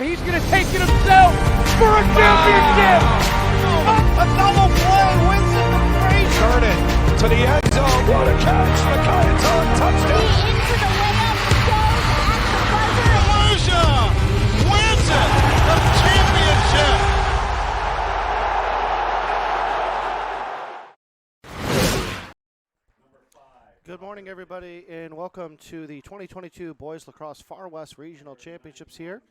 He's going to take it himself for a championship. A double play, Winston to Frazier. Turn it to the end zone. What a catch. McKinnon's on touchdown. Into the layup, goes at the buzzer. Kalusia wins it. The championship. Good morning, everybody, and welcome to the 2022 Boys Lacrosse Far West Regional Championships here,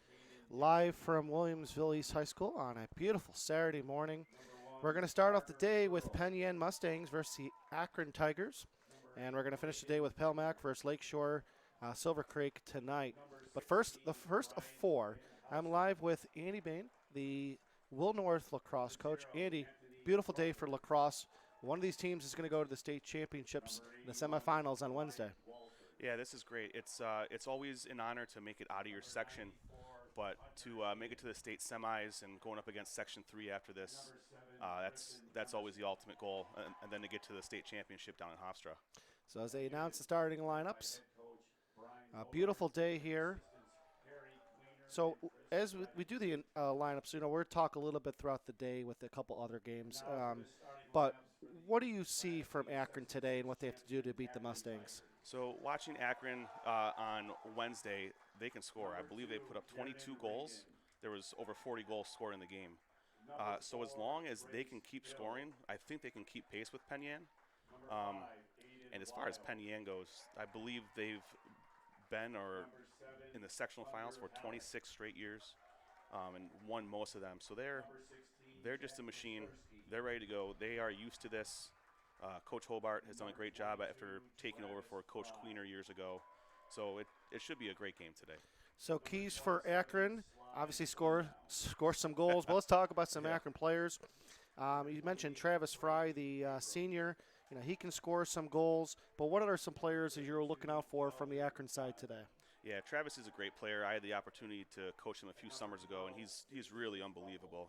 live from Williamsville East High School on a beautiful Saturday morning. We're going to start off the day with Penn Yan Mustangs versus the Akron Tigers, and we're going to finish the day with Pelmac versus Lakeshore Silver Creek tonight. But first, the first of four, I'm live with Andy Bain, the Will North lacrosse coach. Andy, beautiful day for lacrosse. One of these teams is going to go to the state championships in the semifinals on Wednesday. Yeah, this is great. It's always an honor to make it out of your section, but to make it to the state semis and going up against Section 3 after this, that's always the ultimate goal, and then to get to the state championship down in Hofstra. So as they announce the starting lineups, a beautiful day here. So as we do the lineups, we'll talk a little bit throughout the day with a couple other games, but what do you see from Akron today and what they have to do to beat the Mustangs? So watching Akron on Wednesday, they can score. I believe they put up 22 goals. There was over 40 goals scored in the game. So as long as they can keep scoring, I think they can keep pace with Penn Yan. And as far as Penn Yan goes, I believe they've been in the sectional finals for 26 straight years and won most of them. So they're just a machine. They're ready to go. They are used to this. Coach Hobart has done a great job after taking over for Coach Queener years ago. So it should be a great game today. So keys for Akron, obviously score some goals. But let's talk about some Akron players. You mentioned Travis Fry, the senior. He can score some goals. But what are some players that you're looking out for from the Akron side today? Yeah, Travis is a great player. I had the opportunity to coach him a few summers ago, and he's really unbelievable.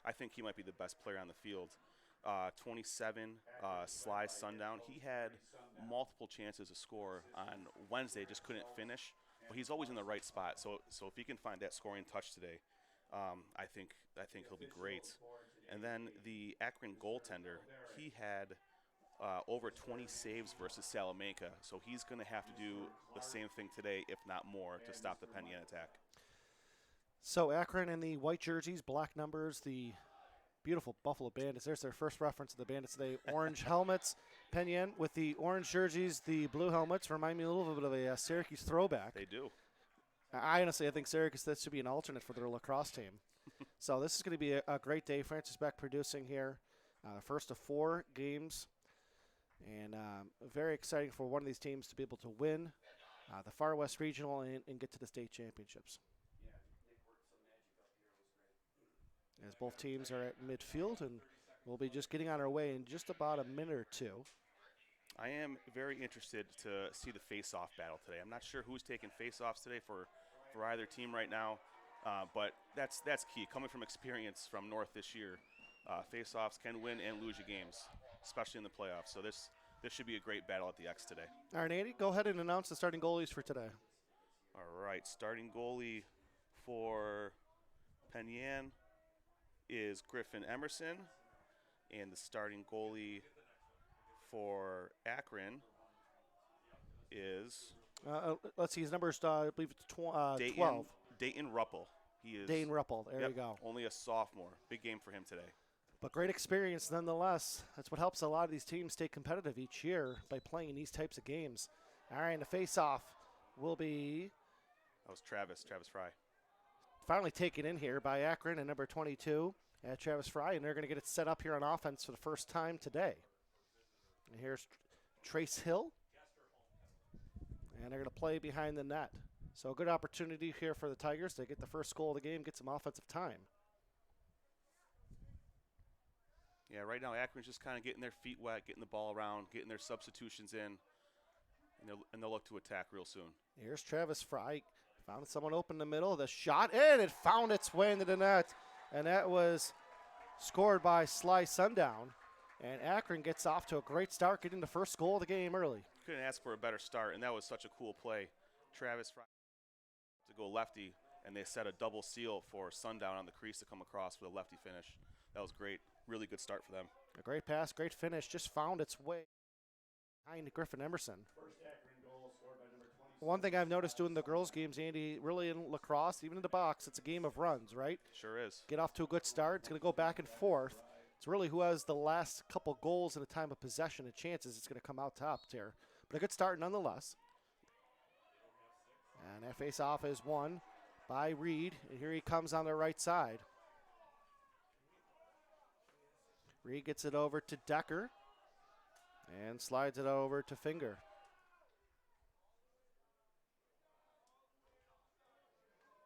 I think he might be the best player on the field. 27, Sly Sundown. He had multiple chances to score on Wednesday, just couldn't finish. But he's always in the right spot. So if he can find that scoring touch today, I think he'll be great. And then the Akron goaltender, he had over 20 saves versus Salamanca. So he's going to have to do the same thing today, if not more, to stop the Penn Yan attack. So Akron in the white jerseys, black numbers, the beautiful Buffalo Bandits. There's their first reference to the Bandits today. Orange helmets. Penn Yan with the orange jerseys, the blue helmets remind me a little bit of a Syracuse throwback. They do. I honestly think Syracuse, that should be an alternate for their lacrosse team. So this is going to be a great day. Francis Beck producing here. First of four games. And very exciting for one of these teams to be able to win the Far West Regional and get to the state championships. As both teams are at midfield, and we'll be just getting on our way in just about a minute or two. I am very interested to see the face-off battle today. I'm not sure who's taking face-offs today for either team right now, but that's key. Coming from experience from North this year, face-offs can win and lose you games, especially in the playoffs. So this should be a great battle at the X today. All right, Andy, go ahead and announce the starting goalies for today. All right, starting goalie for Penn Yan is Griffin Emerson, and the starting goalie for Akron is let's see, his numbers, I believe it's 12. Dayton Ruppel. He is Dayton Ruppel, there you go. Only a sophomore. Big game for him today. But great experience nonetheless. That's what helps a lot of these teams stay competitive each year, by playing these types of games. All right, and the face-off will be... That was Travis Fry. Finally taken in here by Akron and number 22 at Travis Fry, and they're going to get it set up here on offense for the first time today. And here's Trace Hill, and they're going to play behind the net. So a good opportunity here for the Tigers to get the first goal of the game, get some offensive time. Yeah, right now Akron's just kind of getting their feet wet, getting the ball around, getting their substitutions in, and they'll look to attack real soon. Here's Travis Fry. Found someone open in the middle. The shot, and it found its way into the net. And that was scored by Sly Sundown. And Akron gets off to a great start, getting the first goal of the game early. Couldn't ask for a better start, and that was such a cool play. Travis Fry to go lefty, and they set a double seal for Sundown on the crease to come across with a lefty finish. That was great. Really good start for them. A great pass, great finish, just found its way behind Griffin Emerson. One thing I've noticed doing the girls' games, Andy, really in lacrosse, even in the box, it's a game of runs, right? Sure is. Get off to a good start. It's going to go back and forth. It's really who has the last couple goals in a time of possession and chances it's going to come out top there. But a good start nonetheless. And that face-off is won by Reed, and here he comes on the right side. Reed gets it over to Decker and slides it over to Finger.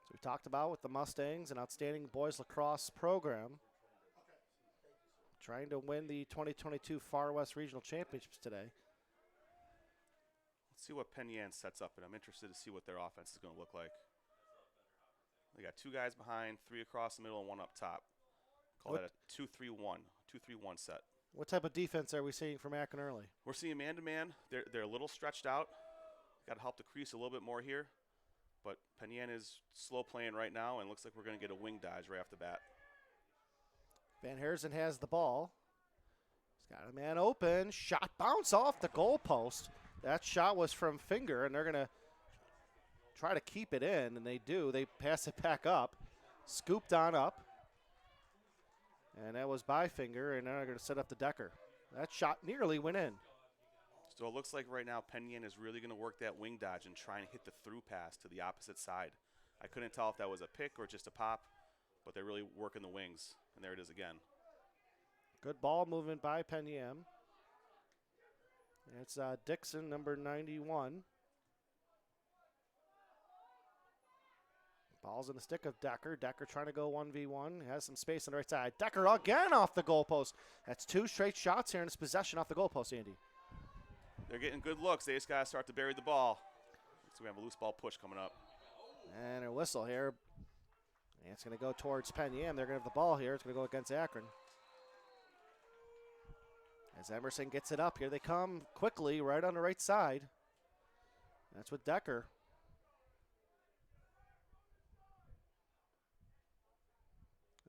So we talked about with the Mustangs, an outstanding boys lacrosse program, trying to win the 2022 Far West Regional Championships today. Let's see what Penn Yan sets up, and I'm interested to see what their offense is going to look like. They got 2 guys behind, 3 across the middle, and 1 up top. Call that a 2-3-1 set. What type of defense are we seeing from Akron early? We're seeing man-to-man. They're a little stretched out. Got to help the crease a little bit more here. But Penn Yan is slow playing right now, and looks like we're going to get a wing dodge right off the bat. Van Herzen has the ball. He's got a man open. Shot bounce off the goalpost. That shot was from Finger, and they're going to try to keep it in, and they do. They pass it back up. Scooped on up. And that was by Finger, and now they're going to set up the Decker. That shot nearly went in. So it looks like right now Penn Yan is really going to work that wing dodge and try and hit the through pass to the opposite side. I couldn't tell if that was a pick or just a pop, but they're really working the wings, and there it is again. Good ball movement by Penn Yan. It's Dixon, number 91. Ball's in the stick of Decker. Decker trying to go 1v1. Has some space on the right side. Decker again off the goalpost. That's 2 straight shots here in his possession off the goalpost, Andy. They're getting good looks. They just got to start to bury the ball. So we have a loose ball push coming up. And a whistle here. And it's going to go towards Penn Yan. They're going to have the ball here. It's going to go against Akron. As Emerson gets it up, here they come quickly right on the right side. That's with Decker.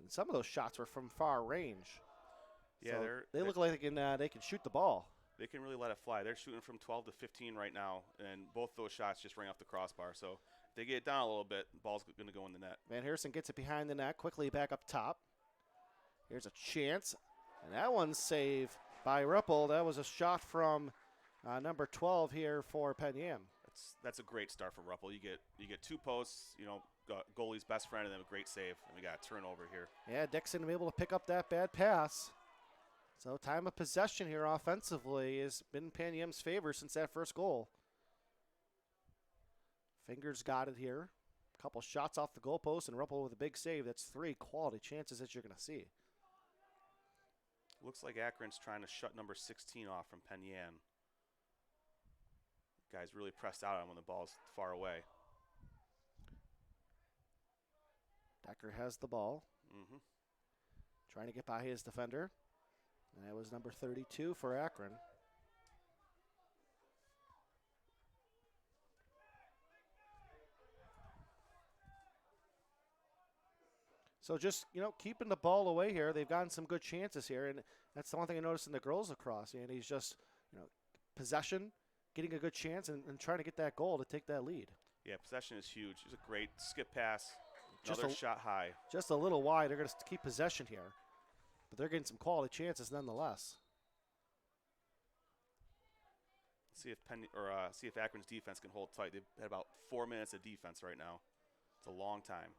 And some of those shots were from far range. Yeah, so they look like they can shoot the ball. They can really let it fly. They're shooting from 12 to 15 right now, and both those shots just rang off the crossbar. So if they get it down a little bit, the ball's going to go in the net. Van Herzen gets it behind the net, quickly back up top. Here's a chance, and that one's saved by Ripple. That was a shot from number 12 here for Penn Yan. That's a great start from Ruppel. You get 2 posts, goalie's best friend, and then a great save, and we got a turnover here. Yeah, Dixon able to pick up that bad pass. So time of possession here offensively has been Penn Yan's favor since that first goal. Fingers got it here. A couple shots off the goalpost, and Ruppel with a big save. That's 3 quality chances that you're going to see. Looks like Akron's trying to shut number 16 off from Penn Yan. Guys really pressed out on him when the ball's far away. Decker has the ball. Mm-hmm. Trying to get by his defender. And that was number 32 for Akron. So just, keeping the ball away here. They've gotten some good chances here, and that's the one thing I noticed in the girls lacrosse. And he's just, possession, getting a good chance, and trying to get that goal to take that lead. Yeah, possession is huge. It's a great skip pass. Another shot high. Just a little wide. They're going to keep possession here. But they're getting some quality chances nonetheless. See if Akron's defense can hold tight. They've had about 4 minutes of defense right now. It's a long time.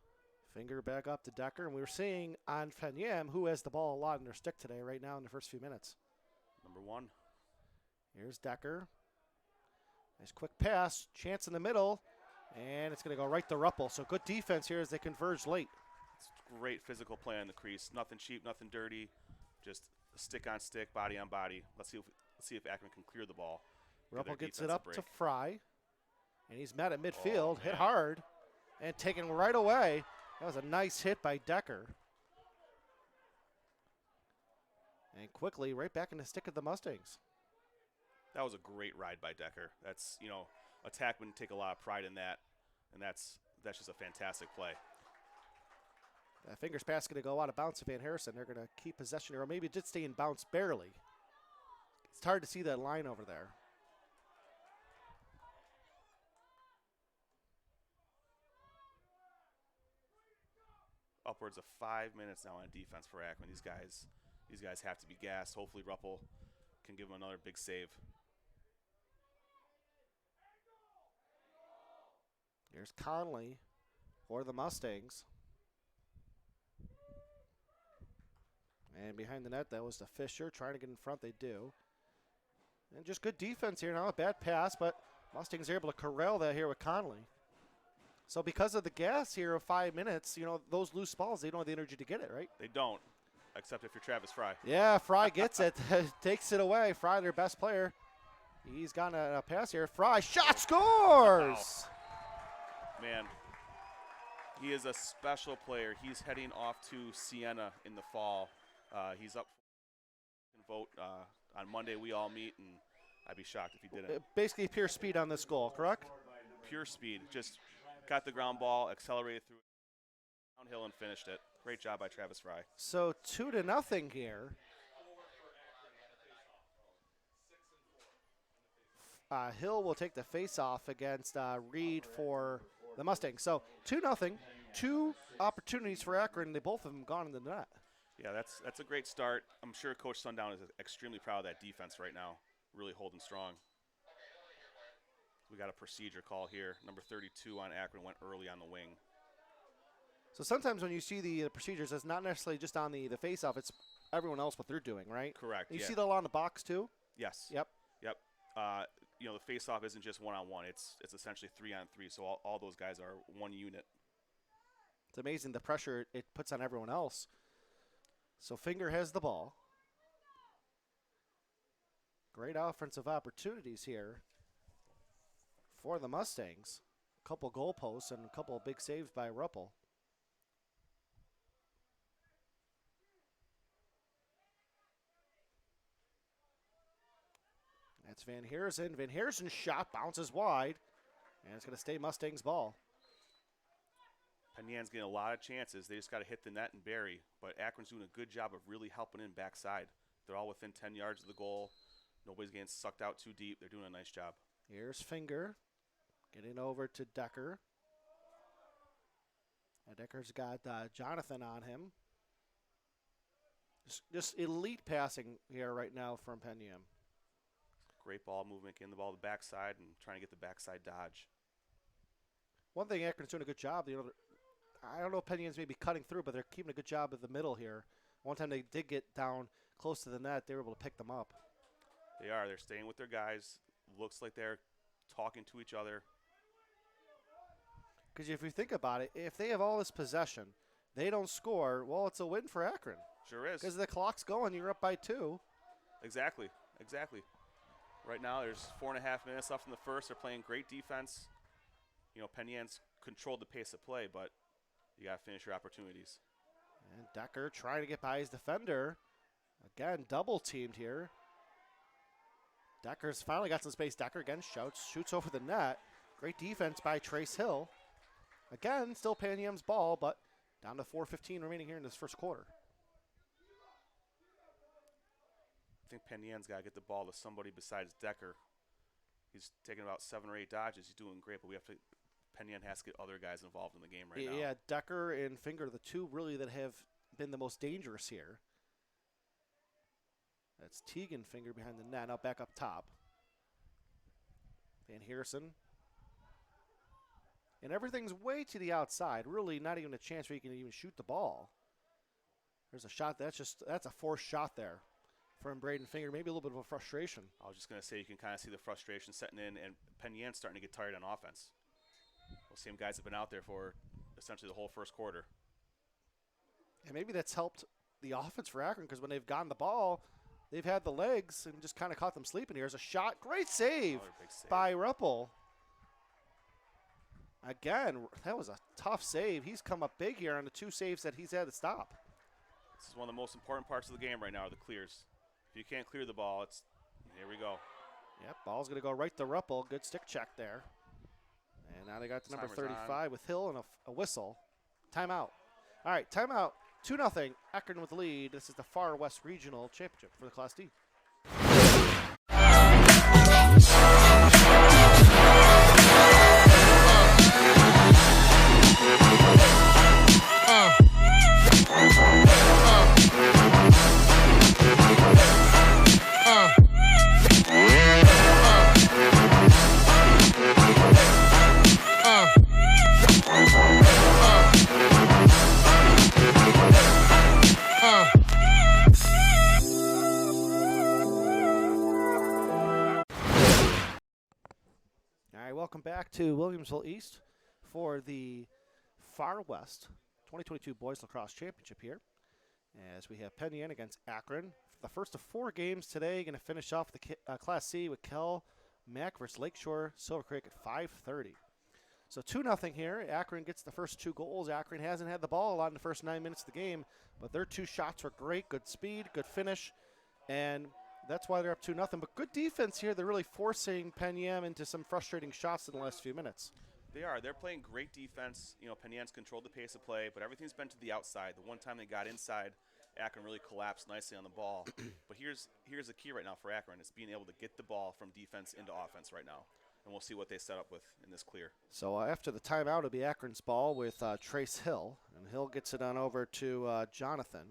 Finger back up to Decker, and we were seeing on Penn Yan, who has the ball a lot in their stick today right now in the first few minutes. Number 1. Here's Decker. Nice quick pass, chance in the middle, and it's going to go right to Ruppel. So good defense here as they converge late. It's great physical play on the crease. Nothing cheap, nothing dirty. Just stick on stick, body on body. Let's see if Akron can clear the ball. Ruppel gets it up to Fry, and he's met at midfield, Oh, hit hard, and taken right away. That was a nice hit by Decker. And quickly right back in the stick of the Mustangs. That was a great ride by Decker. That's, attackmen take a lot of pride in that, and that's that's just a fantastic play. That fingers pass going to go out of bounds to Van Harrison. They're going to keep possession here, or maybe it did stay in bounds barely. It's hard to see that line over there. Upwards of 5 minutes now on defense for Akron. These guys have to be gassed. Hopefully Ruppel can give them another big save. Here's Conley for the Mustangs. And behind the net, that was to Fisher trying to get in front. They do. And just good defense here now. A bad pass, but Mustangs are able to corral that here with Conley. So because of the gas here of 5 minutes, you know, those loose balls, they don't have the energy to get it, right? They don't, except if you're Travis Fry. Yeah, Fry gets it, takes it away. Fry, their best player. He's gotten a pass here. Fry, shot, scores! Wow. Man, he is a special player. He's heading off to Siena in the fall. He's up for vote. On Monday we all meet, and I'd be shocked if he didn't. Basically pure speed on this goal, correct? Pure speed. Just got the ground ball, accelerated through downhill, and finished it. Great job by Travis Fry. So 2-0 here. Hill will take the face-off against Reed for the Mustangs. So 2-0, 2 opportunities for Akron. They both of them gone in the net. Yeah, that's a great start. I'm sure Coach Sundown is extremely proud of that defense right now, really holding strong. We got a procedure call here. Number 32 on Akron went early on the wing. So sometimes when you see the procedures, it's not necessarily just on the face-off. It's everyone else what they're doing, right? Correct. You see that a lot in the box too? Yes. Yep. You know, the face-off isn't just one-on-one. It's essentially 3-on-3, so all those guys are one unit. It's amazing the pressure it puts on everyone else. So Finger has the ball. Great offensive opportunities here for the Mustangs. A couple goal posts and a couple of big saves by Ruppel. That's Van Harrison. Van Harrison's shot bounces wide, and it's going to stay Mustangs' ball. Penn Yan's getting a lot of chances. They just got to hit the net and bury. But Akron's doing a good job of really helping in backside. They're all within 10 yards of the goal. Nobody's getting sucked out too deep. They're doing a nice job. Here's Finger getting over to Decker. And Decker's got Jonathan on him. Just elite passing here right now from Penn Yan. Great ball movement, getting the ball to the backside and trying to get the backside dodge. One thing Akron's doing a good job, you know, I don't know if Penn Yan's maybe cutting through, but they're keeping a good job of the middle here. One time they did get down close to the net, they were able to pick them up. They are. They're staying with their guys. Looks like they're talking to each other. Because if you think about it, if they have all this possession, they don't score, well, it's a win for Akron. Sure is. Because the clock's going, you're up by 2. Exactly. Right now, there's 4.5 minutes left in the first. They're playing great defense. You know, Penn Yan's controlled the pace of play, but you got to finish your opportunities. And Decker trying to get by his defender. Again, double teamed here. Decker's finally got some space. Decker again shoots over the net. Great defense by Trace Hill. Again, still Penn Yan's ball, but down to 4:15 remaining here in this first quarter. I think Penn Yan's got to get the ball to somebody besides Decker. He's taking about 7 or 8 dodges. He's doing great, but Penn Yan has to get other guys involved in the game right now. Yeah, Decker and Finger, the two really that have been the most dangerous here. That's Teagan Finger behind the net, now back up top. Van Harrison. And everything's way to the outside. Really not even a chance where you can even shoot the ball. There's a shot. That's a forced shot there from Braden Finger. Maybe a little bit of a frustration. I was just going to say you can kind of see the frustration setting in, and Penn Yan's starting to get tired on offense. Those same guys have been out there for essentially the whole first quarter. And maybe that's helped the offense for Akron because when they've gotten the ball, they've had the legs and just kind of caught them sleeping. Here's a shot. Great save, by Ruppel. Again, that was a tough save. He's come up big here on the 2 saves that he's had to stop. This is one of the most important parts of the game right now, are the clears. If you can't clear the ball, here we go. Yep, ball's going to go right to Ruppel. Good stick check there. And now they got to number Timer's 35 on. with Hill and a whistle. Timeout. All right, timeout. 2-0. Akron with the lead. This is the Far West Regional Championship for the Class D. Welcome back to Williamsville East for the Far West 2022 Boys Lacrosse Championship here. As we have Penn Yan against Akron. The first of 4 games today, going to finish off the Class C with Kell Mack versus Lakeshore Silver Creek at 5:30. So 2-0 here. Akron gets the first 2 goals. Akron hasn't had the ball a lot in the first 9 minutes of the game, but their 2 shots were great. Good speed, good finish, and that's why they're up 2-0. But good defense here. They're really forcing Penn Yan into some frustrating shots in the last few minutes. They are. They're playing great defense. You know, Penn Yan's controlled the pace of play, but everything's been to the outside. The one time they got inside, Akron really collapsed nicely on the ball. But here's the key right now for Akron. It's being able to get the ball from defense into offense right now. And we'll see what they set up with in this clear. So after the timeout, it'll be Akron's ball with Trace Hill. And Hill gets it on over to Jonathan.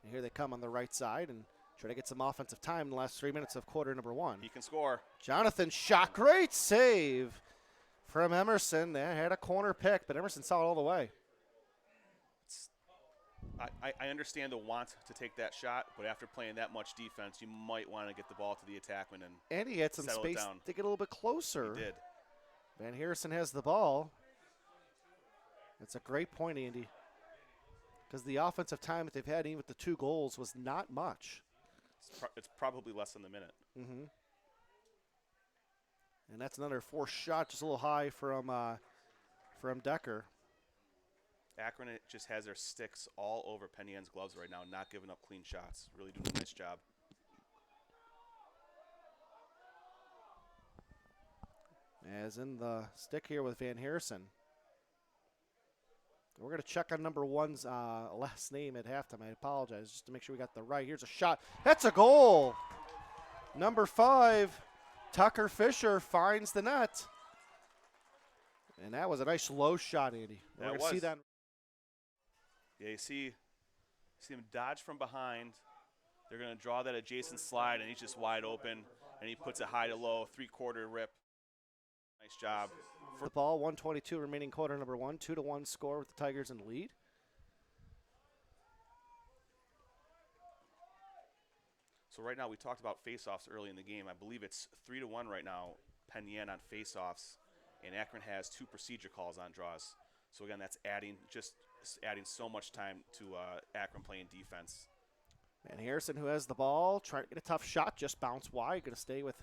And here they come on the right side and try to get some offensive time in the last 3 minutes of quarter number 1. He can score. Jonathan shot. Great save from Emerson. They had a corner pick, but Emerson saw it all the way. I understand the want to take that shot, but after playing that much defense, you might want to get the ball to the attackman And he had some settle space it down. to get a little bit closer. He did. Van Harrison has the ball. It's a great point, Andy, because the offensive time that they've had, even with the 2 goals, was not much. It's probably less than the minute. Mm-hmm. And that's another forced shot, just a little high from Decker. Akron just has their sticks all over Penn Yan's gloves right now, not giving up clean shots. Really doing a nice job. As in the stick here with Van Harrison. We're going to check on number 1's last name at halftime. I apologize, just to make sure we got the right. Here's a shot. That's a goal. Number 5, Tucker Fisher finds the net. And that was a nice low shot, Andy. We're going to see that. Yeah, you see him dodge from behind. They're going to draw that adjacent slide, and he's just wide open, and he puts it high to low, 3/4 rip. Nice job. The ball, 1:22 remaining quarter number 1, 2-1 score with the Tigers in the lead. So right now we talked about face-offs early in the game. I believe it's 3-1 right now, Penn Yan on face-offs, and Akron has 2 procedure calls on draws. So again, that's adding so much time to Akron playing defense. And Harrison, who has the ball, trying to get a tough shot, just bounced wide. Going to stay with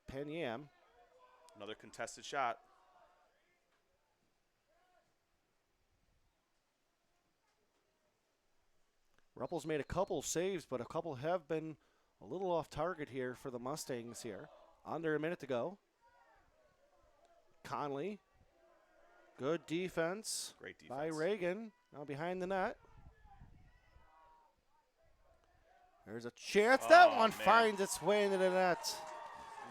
Penn Yan. Another contested shot. Ruppel's made a couple saves, but a couple have been a little off target here for the Mustangs here. Under a minute to go. Conley. Good defense. Great defense. By Reagan. Now behind the net. There's a chance. That one man. finds its way into the net.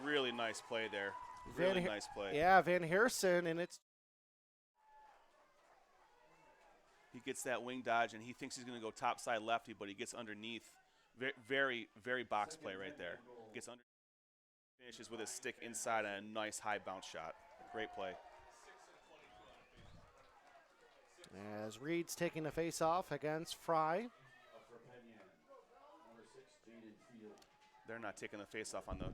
Really nice play there. Really nice play. Yeah, Van Harrison, and it's. He gets that wing dodge, and he thinks he's going to go topside lefty, but he gets underneath. Very, very box play right there. Gets under, finishes with his stick inside and a nice high bounce shot. Great play. As Reed's taking the face-off against Fry. They're not taking the face-off on the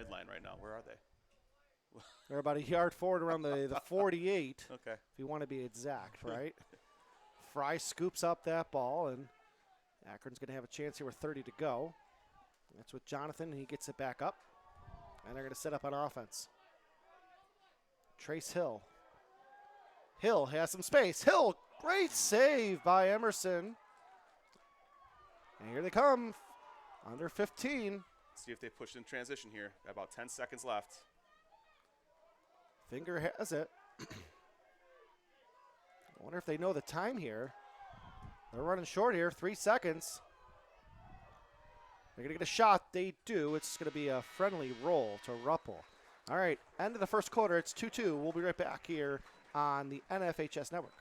midline right now. Where are they? They're about a yard forward around the 48. Okay. If you want to be exact, right? Fry scoops up that ball, and Akron's going to have a chance here with 30 to go. That's with Jonathan. He gets it back up, and they're going to set up on offense. Trace Hill. Hill has some space. Hill, great save by Emerson. And here they come, under 15. See if they push in transition here. About 10 seconds left. Finger has it. I wonder if they know the time here. They're running short here, 3 seconds. They're going to get a shot. They do. It's going to be a friendly roll to Ruppel. All right, end of the first quarter. It's 2-2. We'll be right back here on the NFHS Network.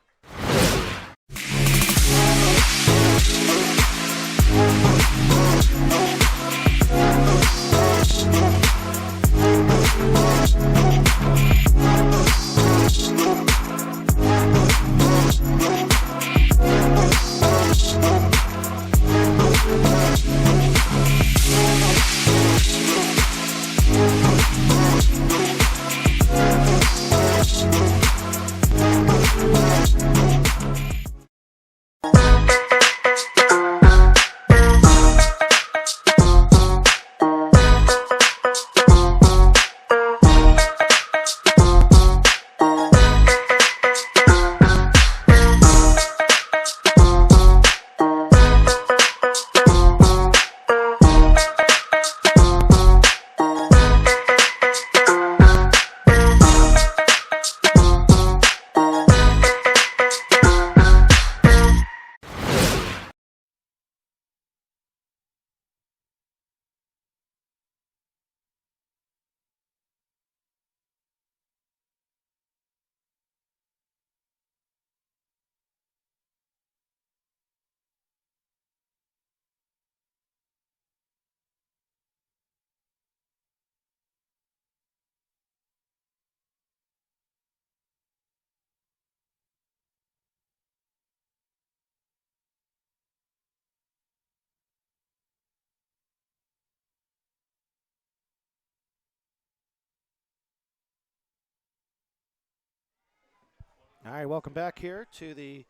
All right, welcome back here to the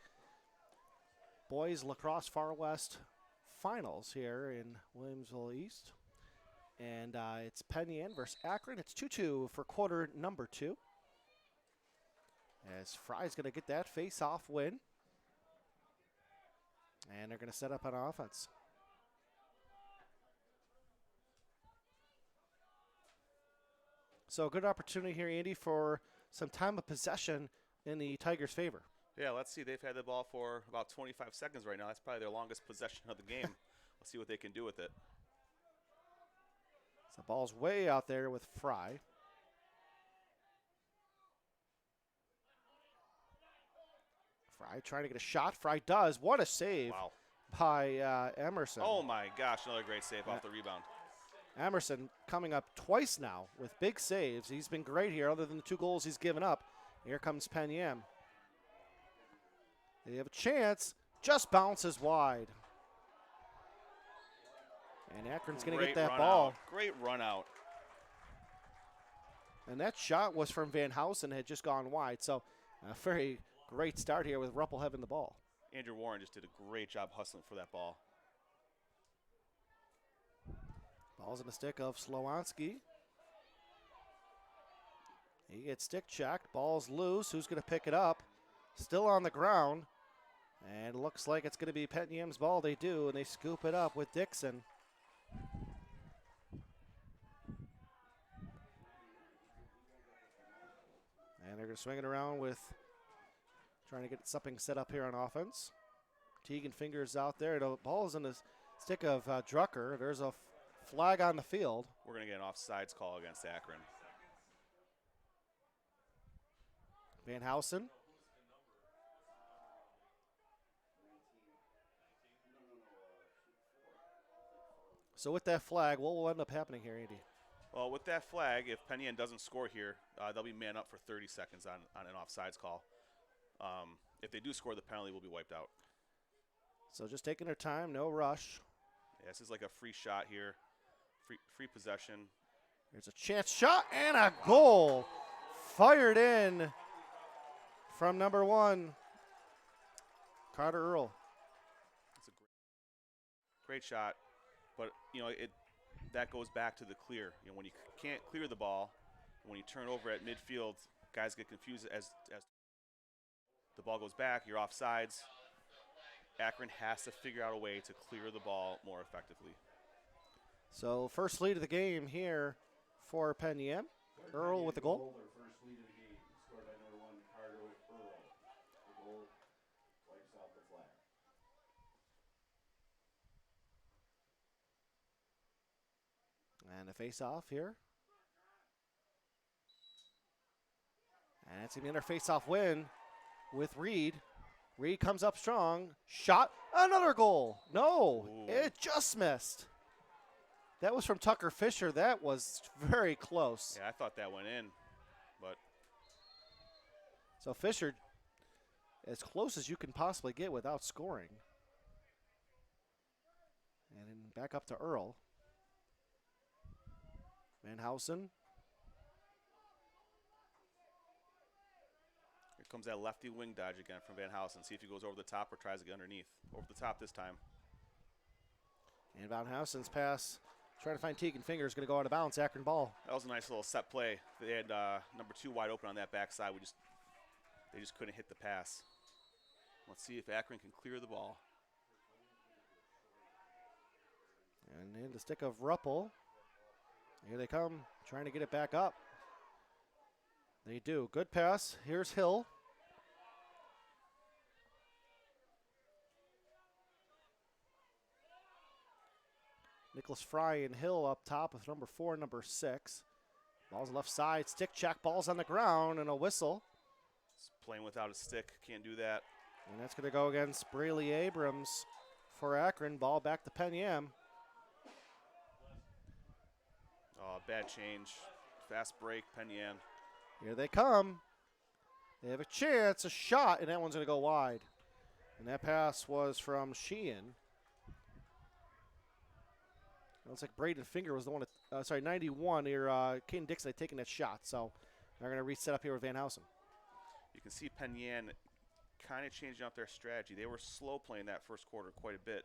Boys Lacrosse Far West Finals here in Williamsville East. And it's Penn Yan versus Akron. It's 2-2 for quarter number 2. As Fry's going to get that face-off win. And they're going to set up on offense. So a good opportunity here, Andy, for some time of possession in the Tigers' favor. Yeah, let's see. They've had the ball for about 25 seconds right now. That's probably their longest possession of the game. Let's see what they can do with it. So the ball's way out there with Fry. Fry trying to get a shot. Fry does. What a save by Emerson. Oh, my gosh. Another great save off the rebound. Emerson coming up twice now with big saves. He's been great here other than the 2 goals he's given up. Here comes Penn Yan. They have a chance. Just bounces wide. And Akron's going to get that ball. Great run out. And that shot was from Van Housen, had just gone wide. So a very great start here with Ruppel having the ball. Andrew Warren just did a great job hustling for that ball. Ball's in the stick of Slowanski. He gets stick checked. Ball's loose. Who's going to pick it up? Still on the ground. And looks like it's going to be Penn Yan's ball. They do, and they scoop it up with Dixon. And they're going to swing it around with trying to get something set up here on offense. Teagan fingers out there. The ball's in the stick of Drucker. There's a flag on the field. We're going to get an offsides call against Akron. Van Housen. So with that flag, what will end up happening here, Andy? Well, with that flag, if Penn Yan doesn't score here, they'll be man up for 30 seconds on an offsides call. If they do score, the penalty will be wiped out. So just taking their time, no rush. Yeah, this is like a free shot here, free possession. There's a chance shot and a goal. Fired in from number 1, Carter Earl. It's a great shot, but that goes back to the clear. When you can't clear the ball, when you turn over at midfield, guys get confused as the ball goes back. You're offsides. Akron has to figure out a way to clear the ball more effectively. So first lead of the game here for Penn Yan. Earl with the goal. And the face-off here. And it's going to be another face-off win with Reed. Reed comes up strong. Shot. Another goal. No, Ooh. it just missed. That was from Tucker Fisher. That was very close. Yeah, I thought that went in, but So Fisher, as close as you can possibly get without scoring. And then back up to Earl. Van Housen. here comes that lefty wing dodge again from Van Housen. See if he goes over the top or tries to get underneath. Over the top this time. And Van Housen's pass, trying to find Teagan Finger, is going to go out of bounds. Akron ball. That was a nice little set play. They had number 2 wide open on that backside. They just couldn't hit the pass. Let's see if Akron can clear the ball. And in the stick of Ruppel. Here they come, trying to get it back up. They do. Good pass. Here's Hill. Nicholas Fry and Hill up top with number 4 and number 6. Ball's left side. Stick check. Ball's on the ground and a whistle. It's playing without a stick. Can't do that. And that's going to go against Braley Abrams for Akron. Ball back to Penn Yan. Oh, bad change. Fast break, Penn Yan. Here they come. They have a chance, a shot, and that one's going to go wide. And that pass was from Sheehan. Looks like Braden Finger was the one, 91 here. Caden Dixon had taken that shot, so they're going to reset up here with Van Housen. You can see Penn Yan kind of changing up their strategy. They were slow playing that first quarter quite a bit,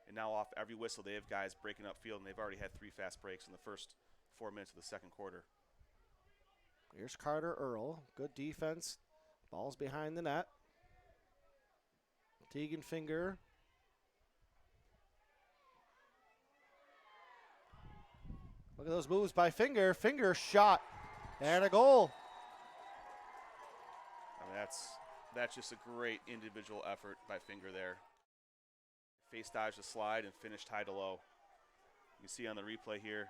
and now off every whistle they have guys breaking up field, and they've already had 3 fast breaks in the first 4 minutes of the second quarter. Here's Carter Earl. Good defense. Ball's behind the net. Teagan Finger. Look at those moves by Finger. Finger shot and a goal. I mean, that's just a great individual effort by Finger there. Face dodged the slide and finished high to low. You see on the replay here,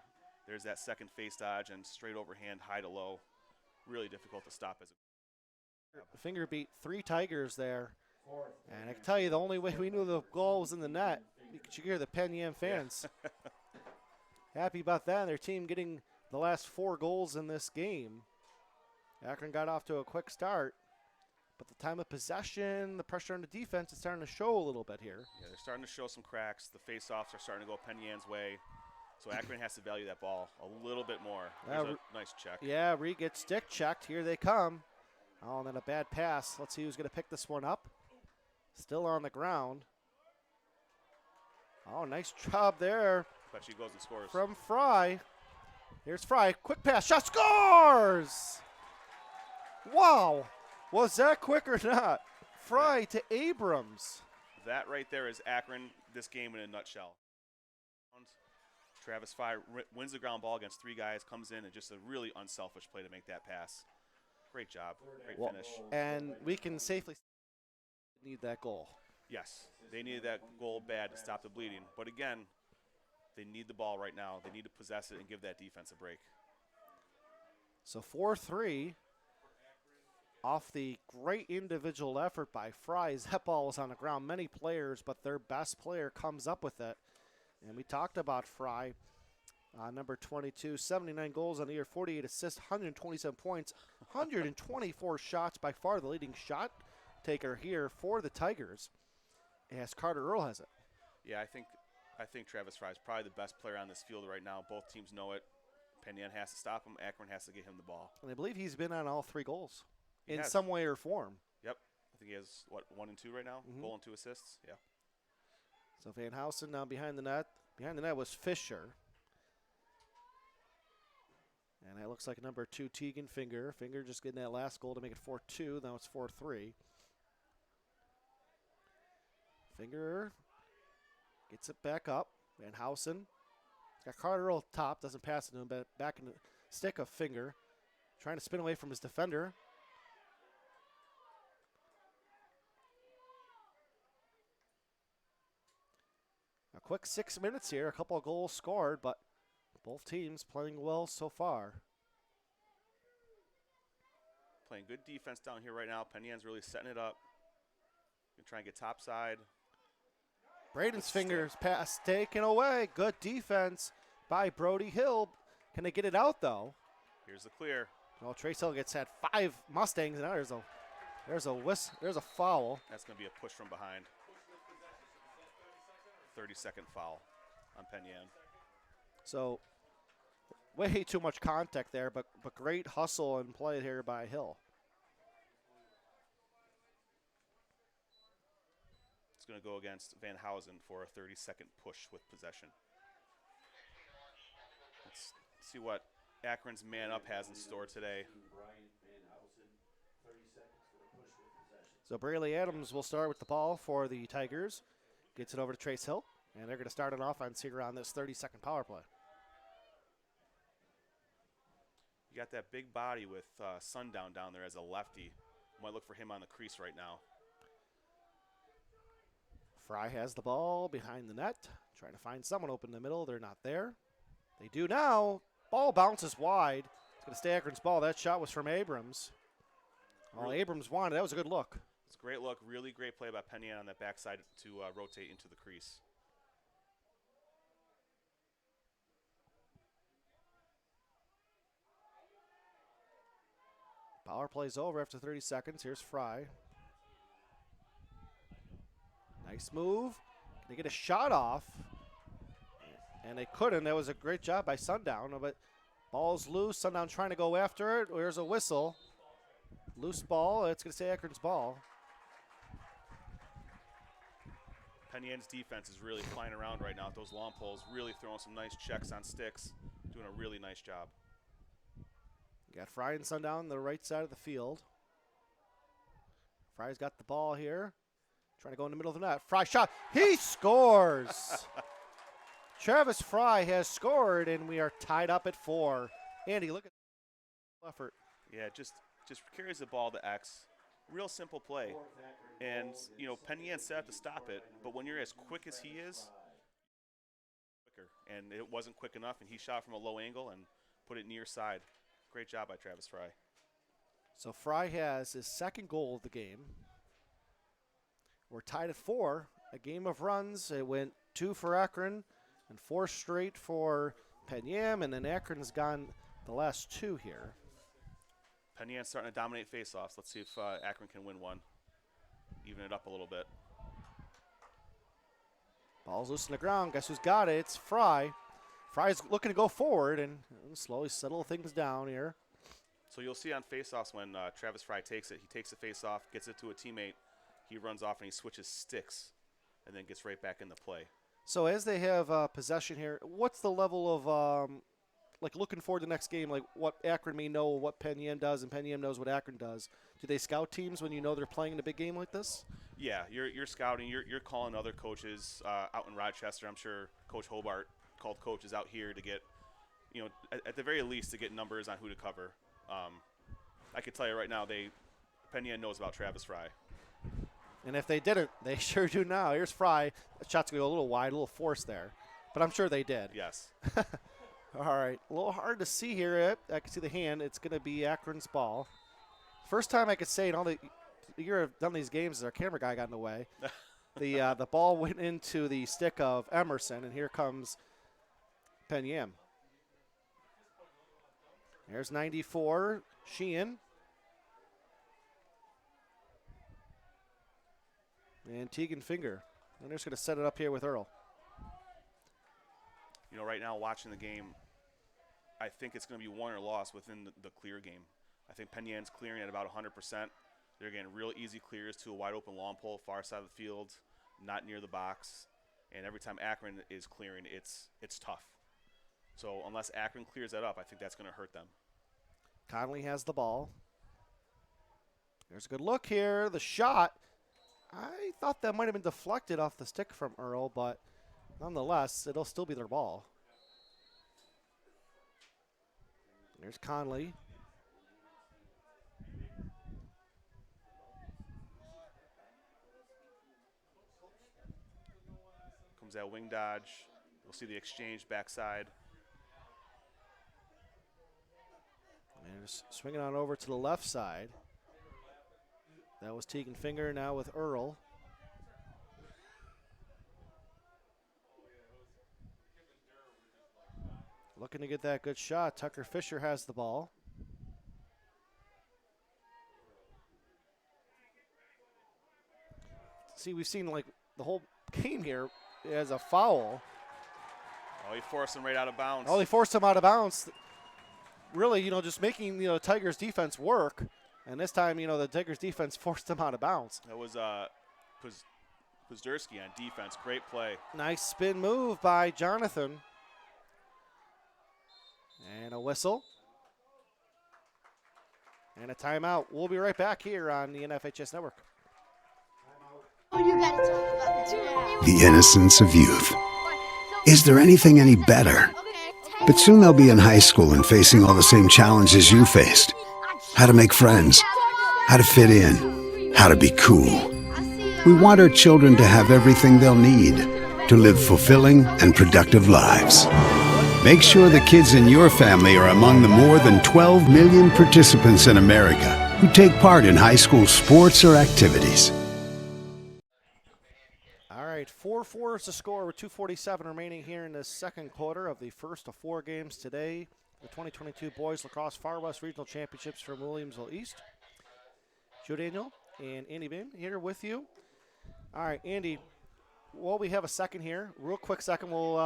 there's that second face dodge and straight overhand high to low. Really difficult to stop as a Finger beat 3 Tigers there. And I can tell you the only way we knew the goal was in the net, you could hear the Penn Yan fans. Yeah. Happy about that, and their team getting the last 4 goals in this game. Akron got off to a quick start, but the time of possession, the pressure on the defense is starting to show a little bit here. Yeah, they're starting to show some cracks. The face-offs are starting to go Penn Yan's way. So Akron has to value that ball a little bit more. There's a nice check. Yeah, Reed gets stick checked. Here they come. Oh, and then a bad pass. Let's see who's going to pick this one up. Still on the ground. Oh, nice job there. But she goes and scores. From Fry. Here's Fry. Quick pass. Shot. Scores! Wow. Was that quick or not? Fry to Abrams. That right there is Akron, this game in a nutshell. Travis Fry wins the ground ball against 3 guys, comes in, and just a really unselfish play to make that pass. Great job. Great finish. And we can safely need that goal. Yes, they needed that goal bad to stop the bleeding. But again, they need the ball right now. They need to possess it and give that defense a break. So 4-3 off the great individual effort by Fry. That ball was on the ground. Many players, but their best player comes up with it. And we talked about Fry, number 22, 79 goals on the year, 48 assists, 127 points, 124 shots, by far the leading shot taker here for the Tigers, as Carter Earl has it. Yeah, I think Travis Fry is probably the best player on this field right now. Both teams know it. Penn Yan has to stop him. Akron has to get him the ball. And I believe he's been on all 3 goals He in has. some way or form. Yep. I think he has, 1 and 2 right now? Mhm. Goal and 2 assists? Yeah. So Van Housen now behind the net. Behind the net was Fisher. And that looks like number 2, Teagan Finger. Finger just getting that last goal to make it 4-2. Now it's 4-3. Finger gets it back up. Van Housen. He's got Carter Earl top. Doesn't pass it to him, but back in the stick of Finger. Trying to spin away from his defender. A quick 6 minutes here. A couple of goals scored, but Both teams playing well so far. Playing good defense down here right now. Penn Yan's really setting it up. Gonna try and get top side. Braden's fingers pass taken away. Good defense by Brody Hill. Can they get it out though? Here's the clear. Well, Trace Hill had 5 Mustangs, and now there's a foul. That's gonna be a push from behind. 30-second foul on Penn Yan. So way too much contact there, but great hustle and play here by Hill. It's going to go against Van Housen for a 30-second push with possession. Let's see what Akron's man up has in store today. So Braley Adams will start with the ball for the Tigers. Gets it over to Trace Hill, and they're going to start an offense here on this 30-second power play. You got that big body with Sundown down there as a lefty. Might look for him on the crease right now. Fry has the ball behind the net, trying to find someone open in the middle. They're not there. They do now. Ball bounces wide. It's going to stay Akron's ball. That shot was from Abrams. All Abrams wanted. That was a good look. It's a great look. Really great play by Penn Yan on that backside to rotate into the crease. Power play's over after 30 seconds. Here's Fry. Nice move. Can they get a shot off? And they couldn't. That was a great job by Sundown. But ball's loose. Sundown trying to go after it. There's a whistle. Loose ball. It's going to stay Akron's ball. Penn Yan's defense is really flying around right now with those long poles. Really throwing some nice checks on sticks. Doing a really nice job. You got Fry and Sundown on the right side of the field. Fry's got the ball here. Trying to go in the middle of the net. Fry shot. He scores. Travis Fry has scored, and we are tied up at 4. Andy, look at the effort. Yeah, just carries the ball to X. Real simple play. And, you know, Penn Yan set up to stop it, but when you're as quick as he is, quicker. And it wasn't quick enough, and he shot from a low angle and put it near side. Great job by Travis Fry. So Fry has his second goal of the game. We're tied at 4. A game of runs. It went 2 for Akron and 4 straight for Penn Yan, and then Akron's gone the last 2 here. Penn Yan's starting to dominate faceoffs. Let's see if Akron can win one. Even it up a little bit. Ball's loose on the ground. Guess who's got it? It's Fry. Fry's looking to go forward and slowly settle things down here. So you'll see on faceoffs when Travis Fry takes it, he takes the faceoff, gets it to a teammate, he runs off and he switches sticks and then gets right back into play. So as they have possession here, what's the level of like looking forward to the next game, like what Akron may know what Penn Yan does and Penn Yan knows what Akron does? Do they scout teams when you know they're playing in a big game like this? Yeah, you're scouting. You're calling other coaches out in Rochester. I'm sure Coach Hobart called coaches out here to get, you know, at the very least to get numbers on who to cover. I can tell you right now, Penn Yan knows about Travis Fry. And if they didn't, they sure do now. Here's Fry. That shot's going to go a little wide, a little forced there. But I'm sure they did. Yes. All right. A little hard to see here. I can see the hand. It's going to be Akron's ball. First time I could say in all the year I've done these games is our camera guy got in the way. The ball went into the stick of Emerson, and here comes Penn Yan. There's 94, Sheehan. And Teagan Finger. And they're just going to set it up here with Earl. You know, right now watching the game, I think it's going to be won or lost within the clear game. I think Penn Yan's clearing at about 100%. They're getting real easy clears to a wide open long pole, far side of the field, not near the box. And every time Akron is clearing, it's tough. So unless Akron clears that up, I think that's going to hurt them. Conley has the ball. There's a good look here. The shot. I thought that might have been deflected off the stick from Earl, but nonetheless, it'll still be their ball. There's Conley. Comes that wing dodge. We'll see the exchange backside. Just swinging on over to the left side. That was Tegan Finger, now with Earl. Looking to get that good shot. Tucker Fisher has the ball. See, we've seen like the whole game here as a foul. Oh, he forced him right out of bounds. Oh, they forced him out of bounds. Really, just making, Tigers defense work. And this time, the Tigers defense forced him out of bounds. That was Puzderski on defense. Great play. Nice spin move by Jonathan. And a whistle. And a timeout. We'll be right back here on the NFHS Network. You gotta talk about that. The innocence of youth. Is there anything any better? But soon they'll be in high school and facing all the same challenges you faced. How to make friends, how to fit in, how to be cool. We want our children to have everything they'll need to live fulfilling and productive lives. Make sure the kids in your family are among the more than 12 million participants in America who take part in high school sports or activities. All right, 4-4 is the score with 2:47 remaining here in the second quarter of the first of 4 games today. The 2022 Boys Lacrosse Far West Regional Championships from Williamsville East. Joe Daniel and Andy Bain here with you. All right, Andy, while we have a second here, real quick second, we'll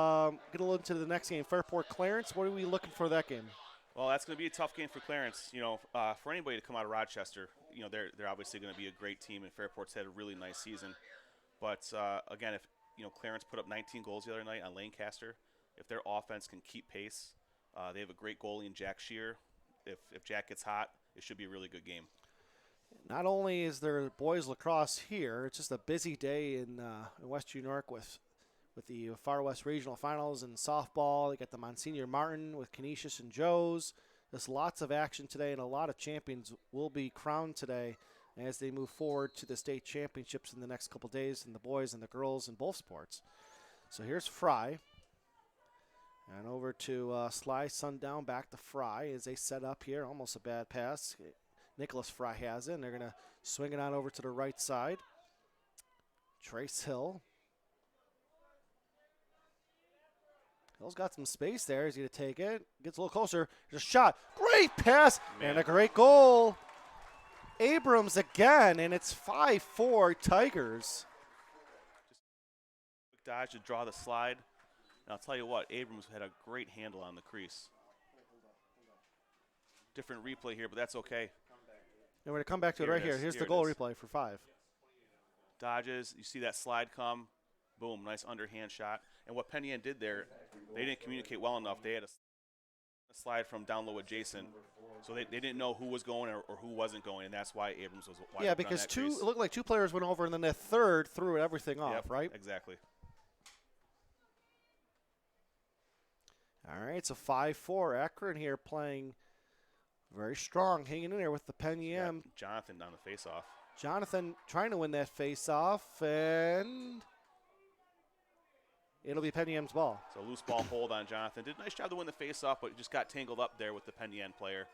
get a little into the next game. Fairport Clarence, what are we looking for that game? Well, that's going to be a tough game for Clarence. For anybody to come out of Rochester, they're obviously going to be a great team, and Fairport's had a really nice season. But again, if Clarence put up 19 goals the other night on Lancaster, if their offense can keep pace, they have a great goalie in Jack Shear. If Jack gets hot, it should be a really good game. Not only is there boys lacrosse here, it's just a busy day in West New York with the Far West Regional Finals and softball. They got the Monsignor Martin with Canisius and Joe's. There's lots of action today, and a lot of champions will be crowned today as they move forward to the state championships in the next couple days, in the boys and the girls in both sports. So here's Fry. And over to Sly Sundown, back to Fry as they set up here. Almost a bad pass. Nicholas Fry has it, and they're going to swing it on over to the right side. Trace Hill. Hill's got some space there. He's going to take it. Gets a little closer. There's a shot. Great pass. Man. And a great goal. Abrams again, and it's 5-4 Tigers. Quick dodge to draw the slide. And I'll tell you what, Abrams had a great handle on the crease. Different replay here, but that's okay. And we're going to come back to it right here. Here's the goal replay for 5. Dodges. You see that slide come. Boom, nice underhand shot. And what Penn Yan did there, they didn't communicate well enough. They had a slide from down low adjacent. So they didn't know who was going or who wasn't going, and that's why Abrams was wide open because on that crease. it looked like 2 players went over, and then the third threw everything off, right? Exactly. All right, so 5-4. Akron here playing very strong, hanging in there with the Penn Yan. Jonathan down the face-off. Jonathan trying to win that face-off, and it'll be Penn Yan's ball. So loose ball hold on Jonathan. Did a nice job to win the face-off, but just got tangled up there with the Penn Yan player.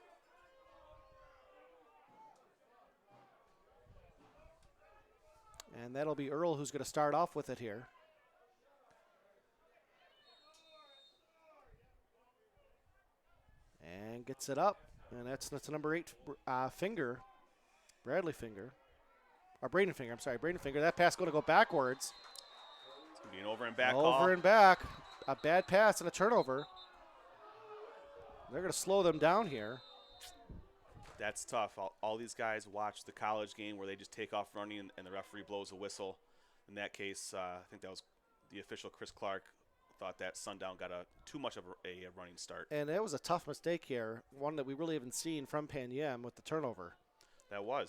And that'll be Earl who's going to start off with it here. And gets it up. And that's number 8, Finger. Bradley Finger. Or Braden Finger, I'm sorry, Braden Finger. That pass going to go backwards. It's going to be an over and back call. Over and back. A bad pass and a turnover. They're going to slow them down here. That's tough. All these guys watch the college game where they just take off running and the referee blows a whistle. In that case, I think that was the official, Chris Clark, thought that Sundown got too much of a running start. And it was a tough mistake here, one that we really haven't seen from Penn Yan with the turnover. That was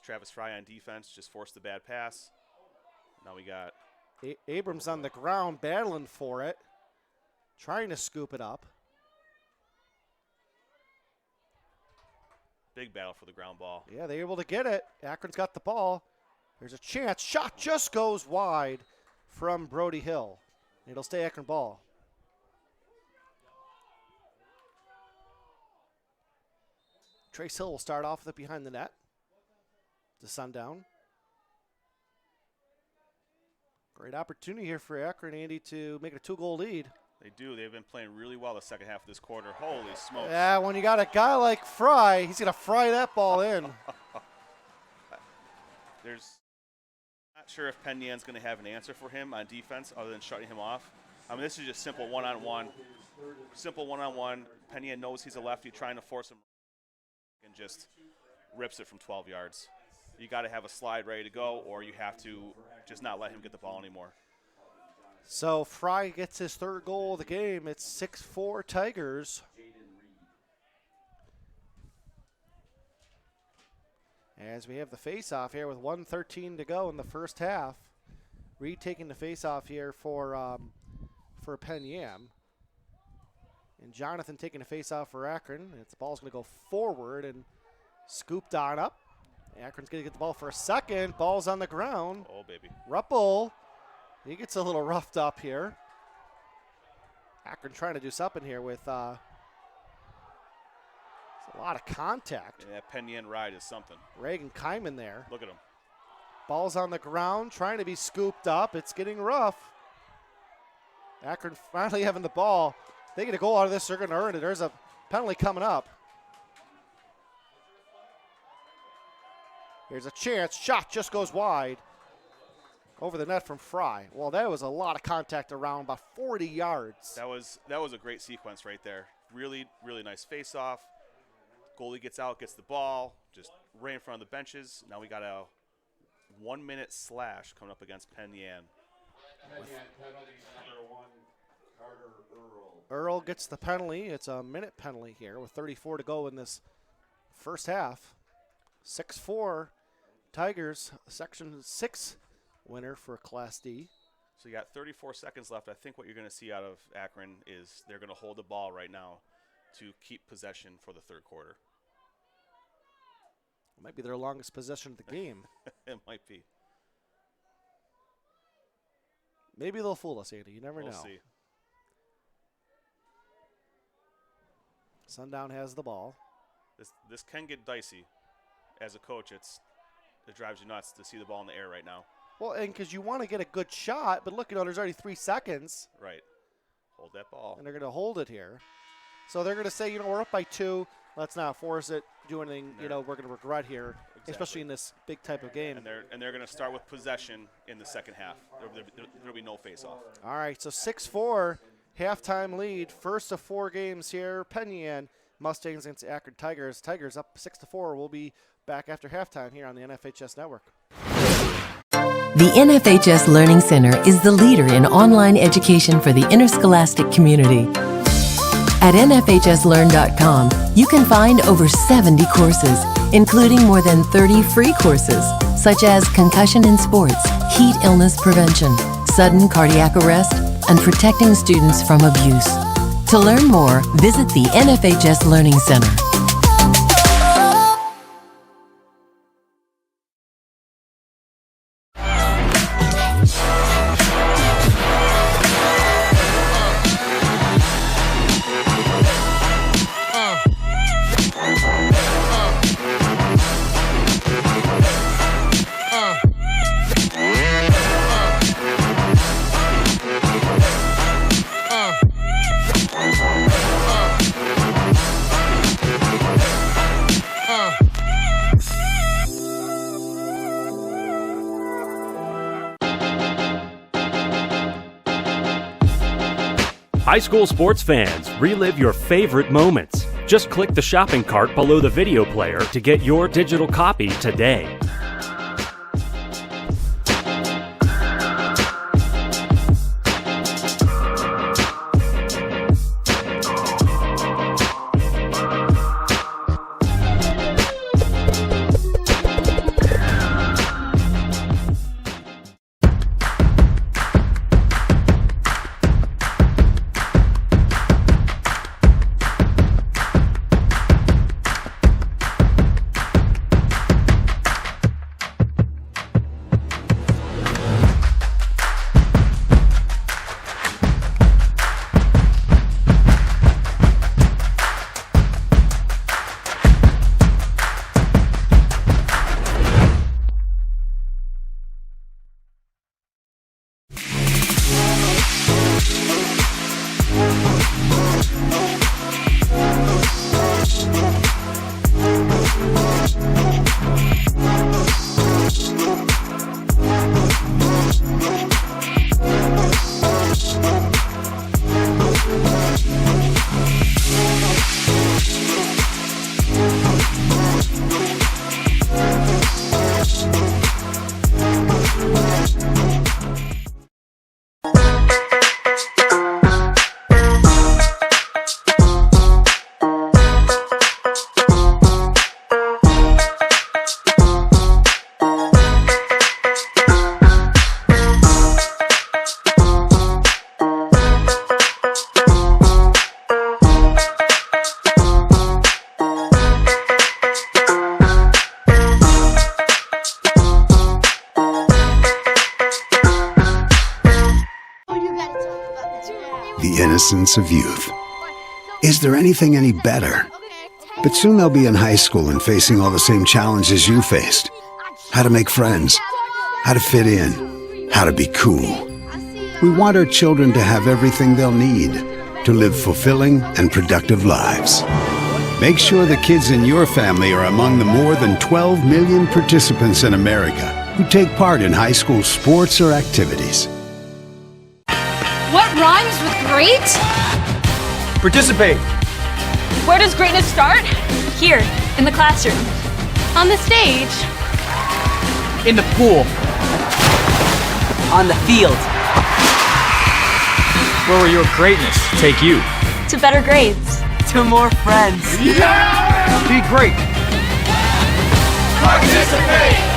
Travis Fry on defense, just forced the bad pass. Now we got Abrams on the ground battling for it, trying to scoop it up. Big battle for the ground ball. Yeah, they're able to get it. Akron's got the ball. There's a chance. Shot just goes wide from Brody Hill. It'll stay Akron ball. Trace Hill will start off with it behind the net to Sundown. Great opportunity here for Akron, Andy, to make it a 2-goal lead. They do. They've been playing really well the second half of this quarter. Holy smokes. Yeah, when you got a guy like Fry, he's going to fry that ball in. Not sure if Penn Yan's going to have an answer for him on defense other than shutting him off. I mean, this is just simple one-on-one. Simple one-on-one. Penn Yan knows he's a lefty, trying to force him and just rips it from 12 yards. You got to have a slide ready to go, or you have to just not let him get the ball anymore. So Fry gets his 3rd goal of the game. It's 6-4 Tigers. As we have the face-off here with 1:13 to go in the first half. Reed taking the face-off here for Penn Yan. And Jonathan taking the face-off for Akron. The ball's going to go forward and scooped on up. Akron's going to get the ball for a second. Ball's on the ground. Oh, baby. Ruppel, he gets a little roughed up here. Akron trying to do something here with a lot of contact. Yeah, Penn Yan ride is something. Reagan Kyman there. Look at him. Ball's on the ground, trying to be scooped up. It's getting rough. Akron finally having the ball. They get a goal out of this, they're going to earn it. There's a penalty coming up. Here's a chance. Shot just goes wide. Over the net from Fry. Well, that was a lot of contact around, about 40 yards. That was a great sequence right there. Really, really nice face-off. Goalie gets out, gets the ball, just right in front of the benches. Now we got a 1-minute slash coming up against Penn Yan. Earl gets the penalty. It's a minute penalty here with 34 to go in this first half. 6-4 Tigers, Section 6 winner for Class D. So you got 34 seconds left. I think what you're going to see out of Akron is they're going to hold the ball right now to keep possession for the 3rd quarter. It might be their longest possession of the game. It might be. Maybe they'll fool us, Andy. You never know. We'll see. Sundown has the ball. This can get dicey. As a coach, it drives you nuts to see the ball in the air right now. Well, and because you want to get a good shot, but look, there's already 3 seconds. Right. Hold that ball. And they're going to hold it here. So they're going to say, we're up by 2. Let's not force it, do anything, we're going to regret here, Exactly. Especially in this big type of game. And they're going to start with possession in the second half. There'll be no face-off. All right, so 6-4, halftime lead. First of 4 games here. Penn Yan Mustangs against Akron Tigers. Tigers up 6-4. We'll be back after halftime here on the NFHS Network. The NFHS Learning Center is the leader in online education for the interscholastic community. At nfhslearn.com, you can find over 70 courses, including more than 30 free courses, such as concussion in sports, heat illness prevention, sudden cardiac arrest, and protecting students from abuse. To learn more, visit the NFHS Learning Center. High school sports fans, relive your favorite moments. Just click the shopping cart below the video player to get your digital copy today. innocence of youth. Is there anything any better? But soon they'll be in high school and facing all the same challenges you faced. How to make friends, how to fit in, how to be cool. We want our children to have everything they'll need to live fulfilling and productive lives. Make sure the kids in your family are among the more than 12 million participants in America who take part in high school sports or activities. What rhymes with great? Participate. Where does greatness start? Here, in the classroom. On the stage. In the pool. On the field. Where will your greatness take you? To better grades. To more friends. Yeah! Be great. Participate.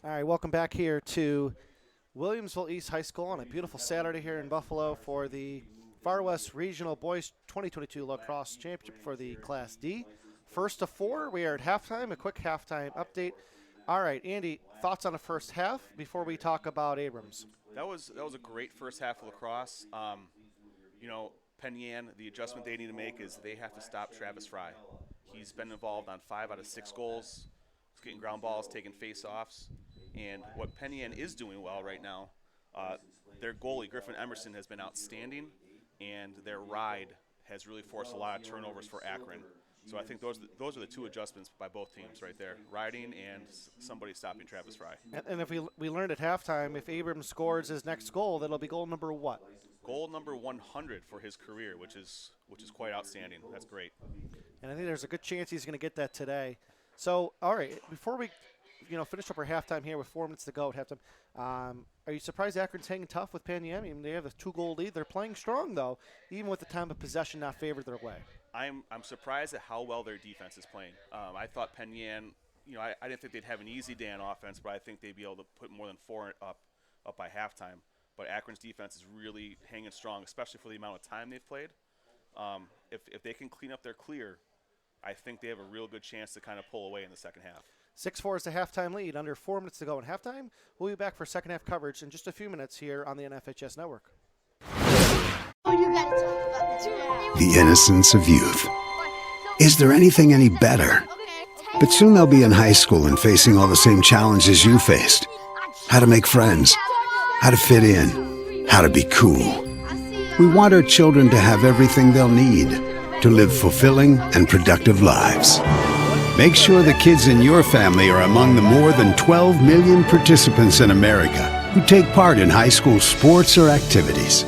All right, welcome back here to Williamsville East High School on a beautiful Saturday here in Buffalo for the Far West Regional Boys 2022 Lacrosse Championship for the Class D. First to four, we are at halftime, a quick halftime update. All right, Andy, thoughts on the first half before we talk about Abrams? That was a great first half of lacrosse. Penn Yan, the adjustment they need to make is they have to stop Travis Fry. He's been involved on 5 out of 6 goals. He's getting ground balls, taking face-offs. And what Penn Yan is doing well right now, their goalie, Griffin Emerson, has been outstanding, and their ride has really forced a lot of turnovers for Akron. So I think those are the two adjustments by both teams right there, riding and somebody stopping Travis Fry. And if we learned at halftime, if Abrams scores his next goal, that'll be goal number what? Goal number 100 for his career, which is quite outstanding. That's great. And I think there's a good chance he's going to get that today. So, all right, before we finish up our halftime here with 4 minutes to go at halftime, are you surprised Akron's hanging tough with Penn Yan? I mean, they have a 2-goal lead. They're playing strong, though, even with the time of possession not favored their way. I'm surprised at how well their defense is playing. I thought Penn Yan, I didn't think they'd have an easy day on offense, but I think they'd be able to put more than 4 up by halftime. But Akron's defense is really hanging strong, especially for the amount of time they've played. If they can clean up their clear, I think they have a real good chance to kind of pull away in the second half. 6-4 is the halftime lead. Under 4 minutes to go in halftime. We'll be back for second half coverage in just a few minutes here on the NFHS Network. Oh, you gotta talk about that. The innocence of youth. Is there anything any better? But soon they'll be in high school and facing all the same challenges you faced. How to make friends, how to fit in, how to be cool. We want our children to have everything they'll need to live fulfilling and productive lives. Make sure the kids in your family are among the more than 12 million participants in America who take part in high school sports or activities.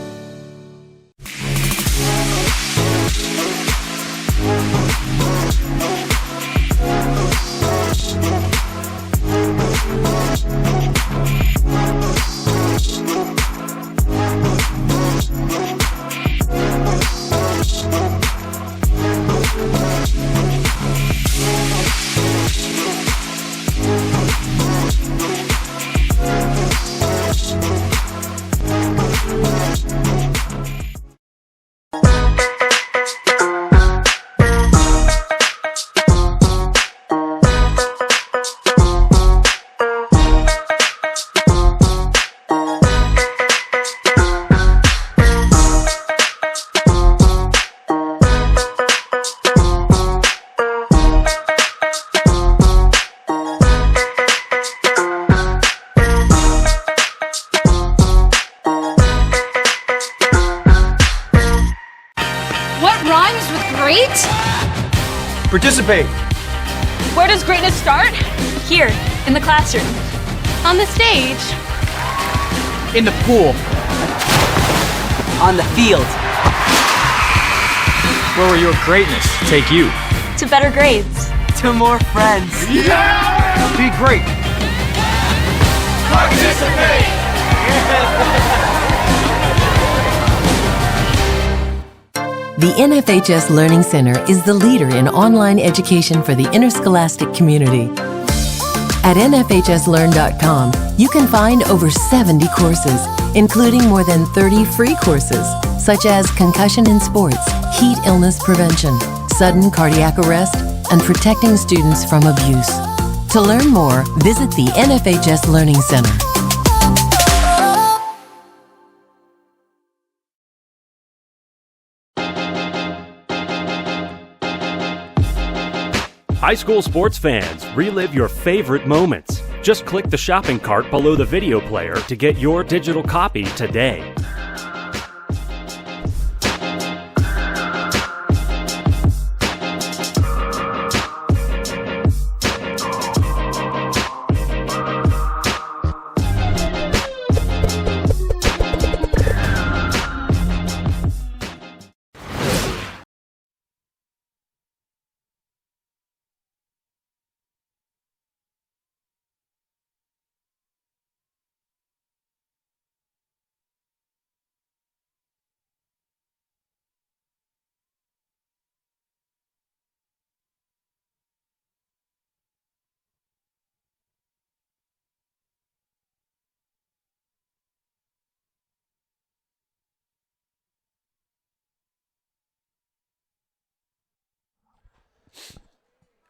Participate. Where does greatness start? Here, in the classroom. On the stage. In the pool. On the field. Where will your greatness take you? To better grades. To more friends. Yeah! Be great. Participate! The NFHS Learning Center is the leader in online education for the interscholastic community. At nfhslearn.com, you can find over 70 courses, including more than 30 free courses, such as concussion in sports, heat illness prevention, sudden cardiac arrest, and protecting students from abuse. To learn more, visit the NFHS Learning Center. High school sports fans, relive your favorite moments. Just click the shopping cart below the video player to get your digital copy today.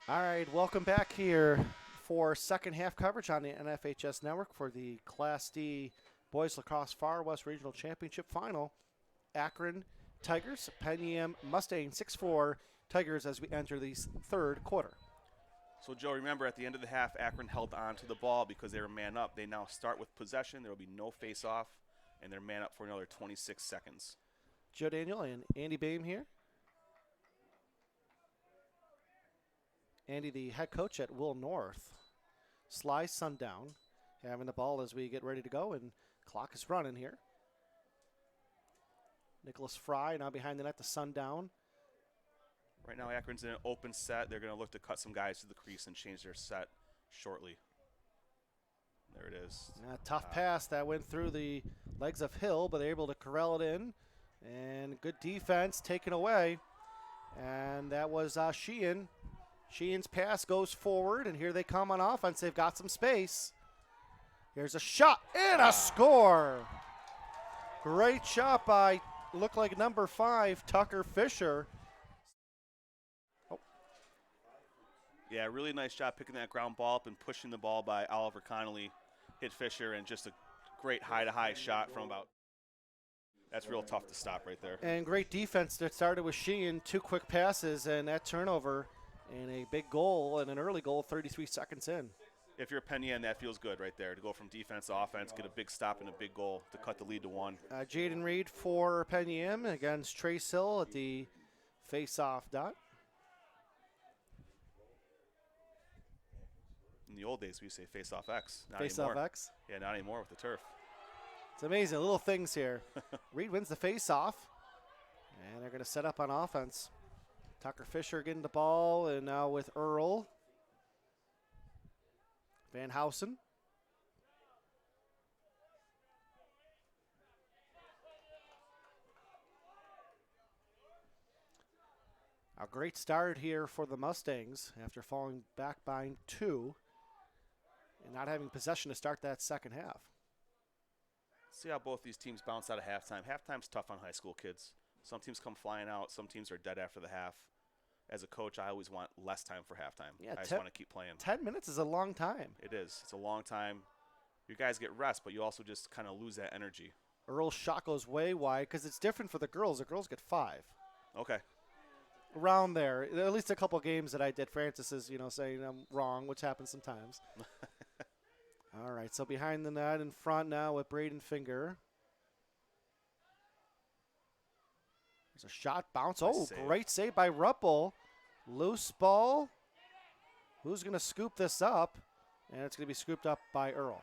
All right, welcome back here for second half coverage on the NFHS Network for the Class D Boys Lacrosse Far West Regional Championship Final. Akron Tigers, Penn Yan Mustang 6-4 Tigers as we enter the third quarter. So, Joe, remember at the end of the half, Akron held on to the ball because they were man up. They now start with possession. There will be no face-off, and they're man up for another 26 seconds. Joe Daniel and Andy Boehm here. Andy, the head coach at Will North. Sly Sundown having the ball as we get ready to go, and clock is running here. Nicholas Fry now behind the net to Sundown. Right now, Akron's in an open set. They're going to look to cut some guys to the crease and change their set shortly. There it is. Tough pass that went through the legs of Hill, but they're able to corral it in. And good defense taken away. And that was Sheehan. Sheehan's pass goes forward, and here they come on offense. They've got some space. Here's a shot and a score. Great shot by, looked like number 5, Tucker Fisher. Oh. Yeah, really nice job picking that ground ball up and pushing the ball by Oliver Connolly. Hit Fisher, and just a great high-to-high shot from about. That's real tough to stop right there. And great defense that started with Sheehan. 2 quick passes, and that turnover. And a big goal and an early goal 33 seconds in. If you're Penn Yan, that feels good right there to go from defense to offense, get a big stop and a big goal to cut the lead to 1. Jaden Reed for Penn Yan against Trace Hill at the face-off dot. In the old days, we used to say face-off X. Not Face-off anymore. X. Yeah, not anymore with the turf. It's amazing, little things here. Reed wins the face-off, and they're going to set up on offense. Tucker Fisher getting the ball, and now with Earl. Van Housen. A great start here for the Mustangs after falling back by 2 and not having possession to start that second half. See how both these teams bounce out of halftime. Halftime's tough on high school kids. Some teams come flying out. Some teams are dead after the half. As a coach, I always want less time for halftime. Yeah, I just want to keep playing. 10 minutes is a long time. It is. It's a long time. You guys get rest, but you also just kind of lose that energy. Earl's shot goes way wide because it's different for the girls. The girls get 5. Okay. Around there. At least a couple games that I did. Francis is, saying I'm wrong, which happens sometimes. All right, so behind the net in front now with Braden Finger. There's a shot bounce. Nice Oh, save. great save by Ruppel. Loose ball. Who's going to scoop this up? And it's going to be scooped up by Earl.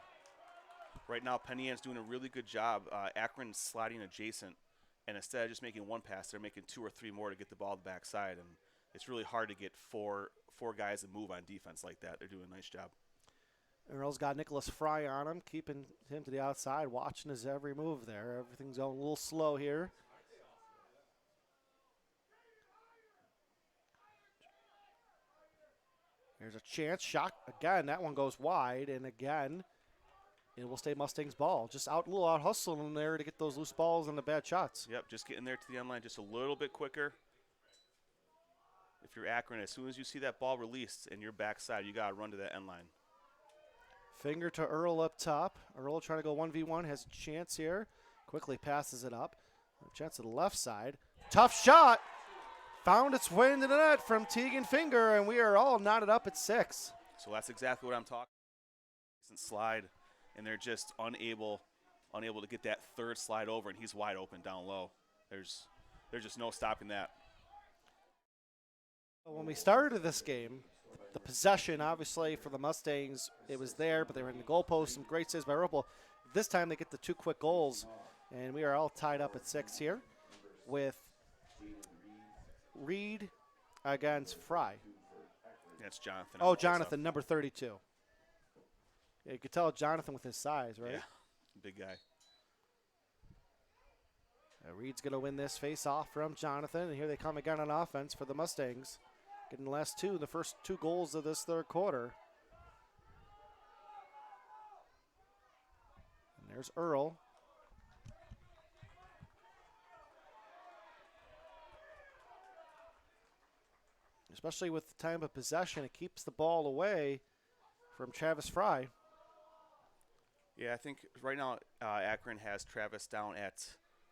Right now, Penn Yan's doing a really good job. Akron's sliding adjacent, and instead of just making one pass, they're making 2 or 3 more to get the ball to the backside, and it's really hard to get four guys to move on defense like that. They're doing a nice job. Earl's got Nicholas Fry on him, keeping him to the outside, watching his every move there. Everything's going a little slow here. There's a chance. Shot again. That one goes wide, and again, it will stay Mustangs' ball. Just a little out hustling there to get those loose balls and the bad shots. Yep, just getting there to the end line just a little bit quicker. If you're Akron, as soon as you see that ball released in your backside, you got to run to that end line. Finger to Earl up top. Earl trying to go 1v1, has a chance here. Quickly passes it up. A chance to the left side. Tough shot. Found its way into the net from Tegan Finger, and we are all knotted up at 6. So that's exactly what I'm talking about. Decent slide, and they're just unable to get that third slide over, and he's wide open down low. There's just no stopping that. When we started this game, the possession, obviously, for the Mustangs, it was there, but they were in the goalpost. Some great saves by Ruppel. This time they get the 2 quick goals, and we are all tied up at 6 here with Reed against Fry. That's Jonathan. Oh, Jonathan, number 32. Yeah, you could tell Jonathan with his size, right? Yeah, big guy. Reed's going to win this face-off from Jonathan, and here they come again on offense for the Mustangs. Getting the last 2, the first 2 goals of this third quarter. And there's Earl. Especially with the time of possession, it keeps the ball away from Travis Fry. Yeah, I think right now Akron has Travis down at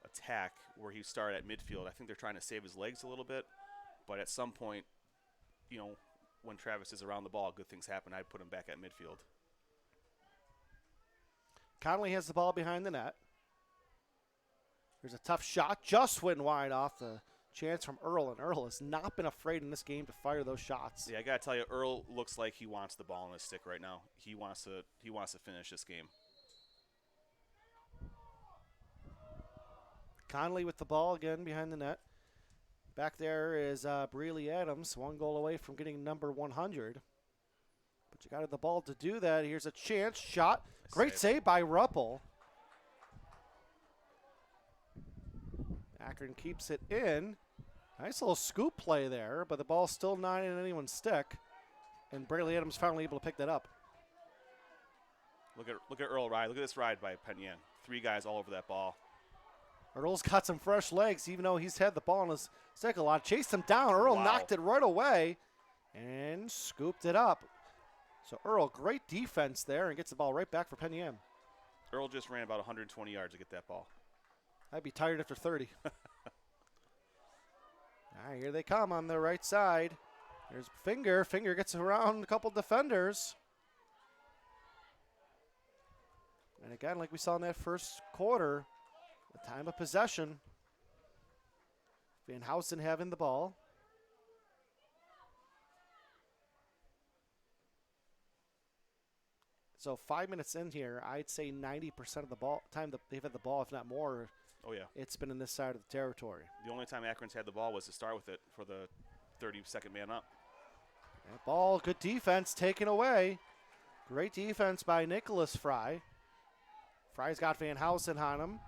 attack where he started at midfield. I think they're trying to save his legs a little bit, but at some point, when Travis is around the ball, good things happen. I'd put him back at midfield. Connolly has the ball behind the net. There's a tough shot, just went wide off the chance from Earl, and Earl has not been afraid in this game to fire those shots. Yeah, I gotta tell you, Earl looks like he wants the ball in his stick right now. He wants to finish this game. Connolly with the ball again behind the net. Back there is Breeley Adams, 1 goal away from getting number 100. But you got the ball to do that. Here's a chance, shot. Great save by Ruppel. Akron keeps it in. Nice little scoop play there, but the ball's still not in anyone's stick. And Breeley Adams finally able to pick that up. Look at Earl ride. Look at this ride by Penn Yan. 3 guys all over that ball. Earl's got some fresh legs, even though he's had the ball in his stick a lot. Chased him down. Earl knocked it right away and scooped it up. So Earl, great defense there, and gets the ball right back for Penn Yan. Earl just ran about 120 yards to get that ball. I'd be tired after 30. All right, here they come on the right side. There's Finger. Finger gets around a couple defenders. And again, like we saw in that first quarter, the time of possession. Van Housen having the ball. So 5 minutes in here, I'd say 90% of the time that they've had the ball, if not more, Oh, yeah. it's been in this side of the territory. The only time Akron's had the ball was to start with it for the 32nd man up. That ball, good defense, taken away. Great defense by Nicholas Fry. Fry's got Van Housen on him.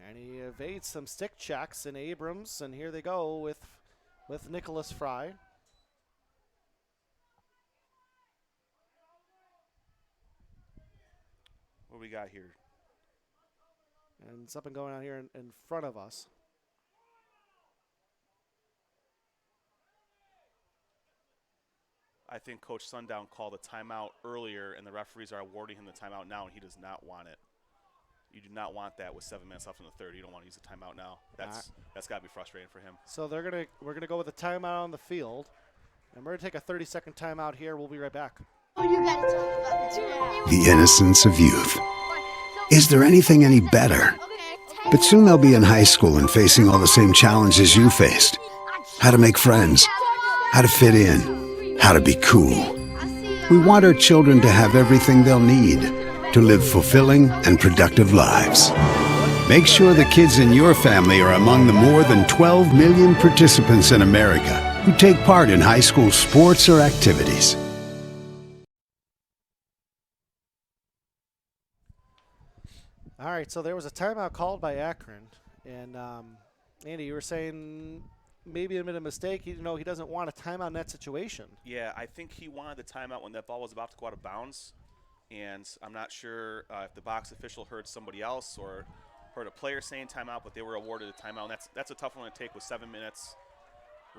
And he evades some stick checks in Abrams, and here they go with Nicholas Fry. What do we got here? And something going on here in front of us. I think Coach Sundown called a timeout earlier, and the referees are awarding him the timeout now, and he does not want it. You do not want that with 7 minutes left in the third. You don't want to use a timeout now. That's got to be frustrating for him. So we're gonna go with a timeout on the field, and we're gonna take a 30-second timeout here. We'll be right back. Oh, you gotta talk about that. The innocence of youth. Is there anything any better? But soon they'll be in high school and facing all the same challenges you faced. How to make friends, how to fit in, how to be cool. We want our children to have everything they'll need to live fulfilling and productive lives. Make sure the kids in your family are among the more than 12 million participants in America who take part in high school sports or activities. All right, so there was a timeout called by Akron, and Andy, you were saying maybe made a mistake. He doesn't want a timeout in that situation. Yeah, I think he wanted the timeout when that ball was about to go out of bounds, and I'm not sure if the box official heard somebody else or heard a player saying timeout, but they were awarded a timeout. And that's a tough one to take with 7 minutes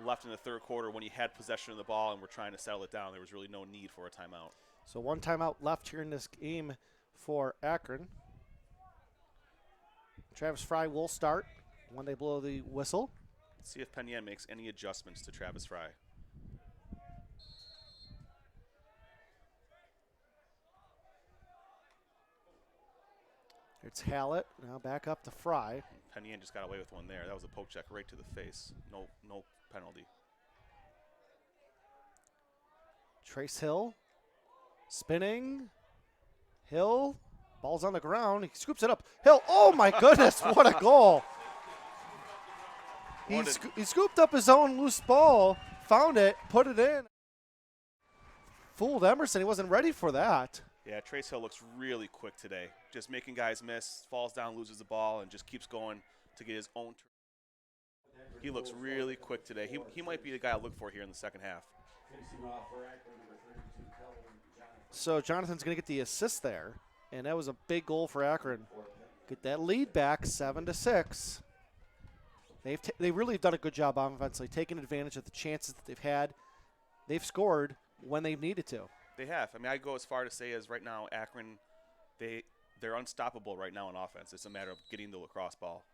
left in the third quarter when you had possession of the ball and were trying to settle it down. There was really no need for a timeout. So one timeout left here in this game for Akron. Travis Fry will start when they blow the whistle. Let's see if Penn Yan makes any adjustments to Travis Fry. It's Hallett, now back up to Fry. Penn Yan just got away with one there. That was a poke check right to the face. No penalty. Trace Hill, spinning. Hill, ball's on the ground. He scoops it up. Hill, oh my goodness, what a goal. He scooped up his own loose ball, found it, put it in. Fooled Emerson, he wasn't ready for that. Yeah, Trace Hill looks really quick today. Just making guys miss, falls down, loses the ball, and just keeps going to get his own turn. He looks really quick today. He might be the guy I look for here in the second half. So Jonathan's going to get the assist there, and that was a big goal for Akron. Get that lead back, 7-6. They've really done a good job offensively, taking advantage of the chances that they've had. They've scored when they've needed to. They have. I mean, I'd go as far to say as right now, Akron, they're unstoppable right now in offense. It's a matter of getting the lacrosse ball.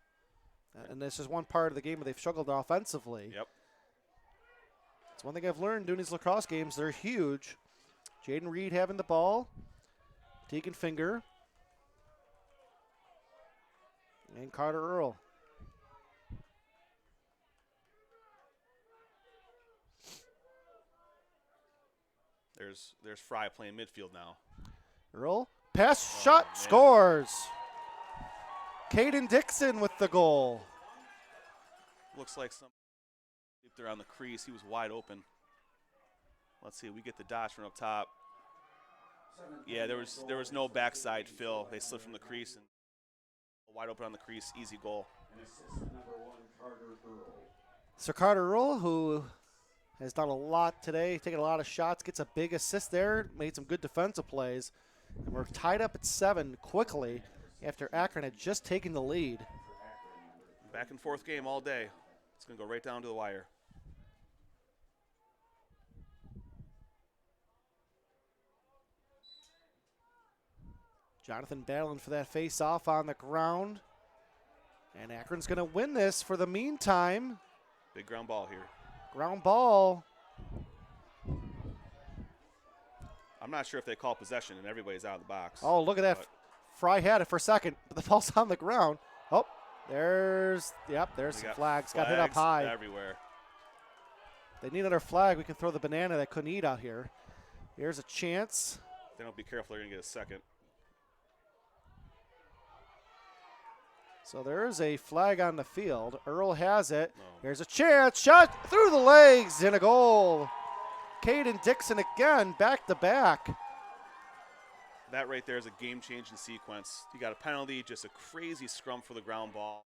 And this is one part of the game where they've struggled offensively. Yep. It's one thing I've learned doing these lacrosse games. They're huge. Jaden Reed having the ball. Deacon Finger. And Carter Earl. There's Fry playing midfield now. Earl, pass, shot, man. Scores. Caden Dixon with the goal. Looks like some there on the crease. He was wide open. Let's see, we get the dodge from up top. Yeah, there was no backside fill. They slipped from the crease and wide open on the crease, easy goal. So Carter Earl, who has done a lot today, taken a lot of shots, gets a big assist there, made some good defensive plays. And we're tied up at 7 quickly after Akron had just taken the lead. Back and forth game all day. It's going to go right down to the wire. Jonathan battling for that face-off on the ground. And Akron's going to win this for the meantime. Big ground ball here. Ground ball. I'm not sure if they call possession and everybody's out of the box. Oh, look at that. Fry had it for a second, but the ball's on the ground. Oh, there's some flags. Got hit up high. Everywhere. They need another flag. We can throw the banana that couldn't eat out here. Here's a chance. If they don't be careful, they're going to get a second. So there is a flag on the field. Earl has it. No. Here's a chance. Shot through the legs and a goal. Caden Dixon again, back to back. That right there is a game-changing sequence. You got a penalty, just a crazy scrum for the ground ball.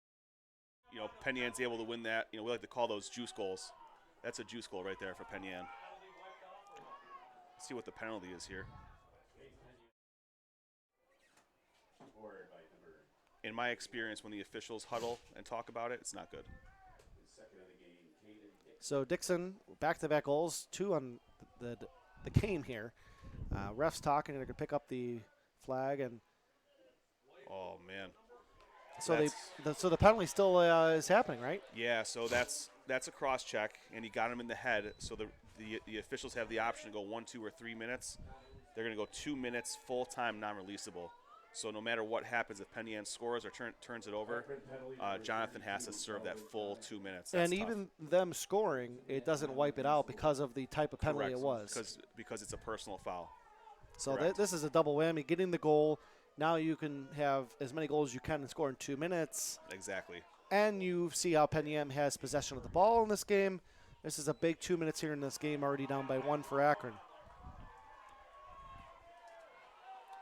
You know, Penn Yan's able to win that. You know, we like to call those juice goals. That's a juice goal right there for Penn Yan. Let's see what the penalty is here. In my experience, when the officials huddle and talk about it, it's not good. So Dixon, back-to-back goals, 2 on the game here. Refs talking, they're going to pick up the flag, and Oh man. so so the penalty still is happening, right? Yeah, so that's a cross check, and he got him in the head. So the officials have the option to go 1, 2, or 3 minutes. They're going to go 2 minutes full time, non-releasable. So no matter what happens, if Penn Yan scores or turns it over, Jonathan has to serve that full 2 minutes. That's and tough. even them scoring, it doesn't wipe it out because of the type of penalty Correct. it was. Because it's a personal foul. So Correct. this is a double whammy. Getting the goal, now you can have as many goals as you can and score in 2 minutes. Exactly. And you see how Penn Yan has possession of the ball in this game. This is a big 2 minutes here in this game, already down by 1 for Akron.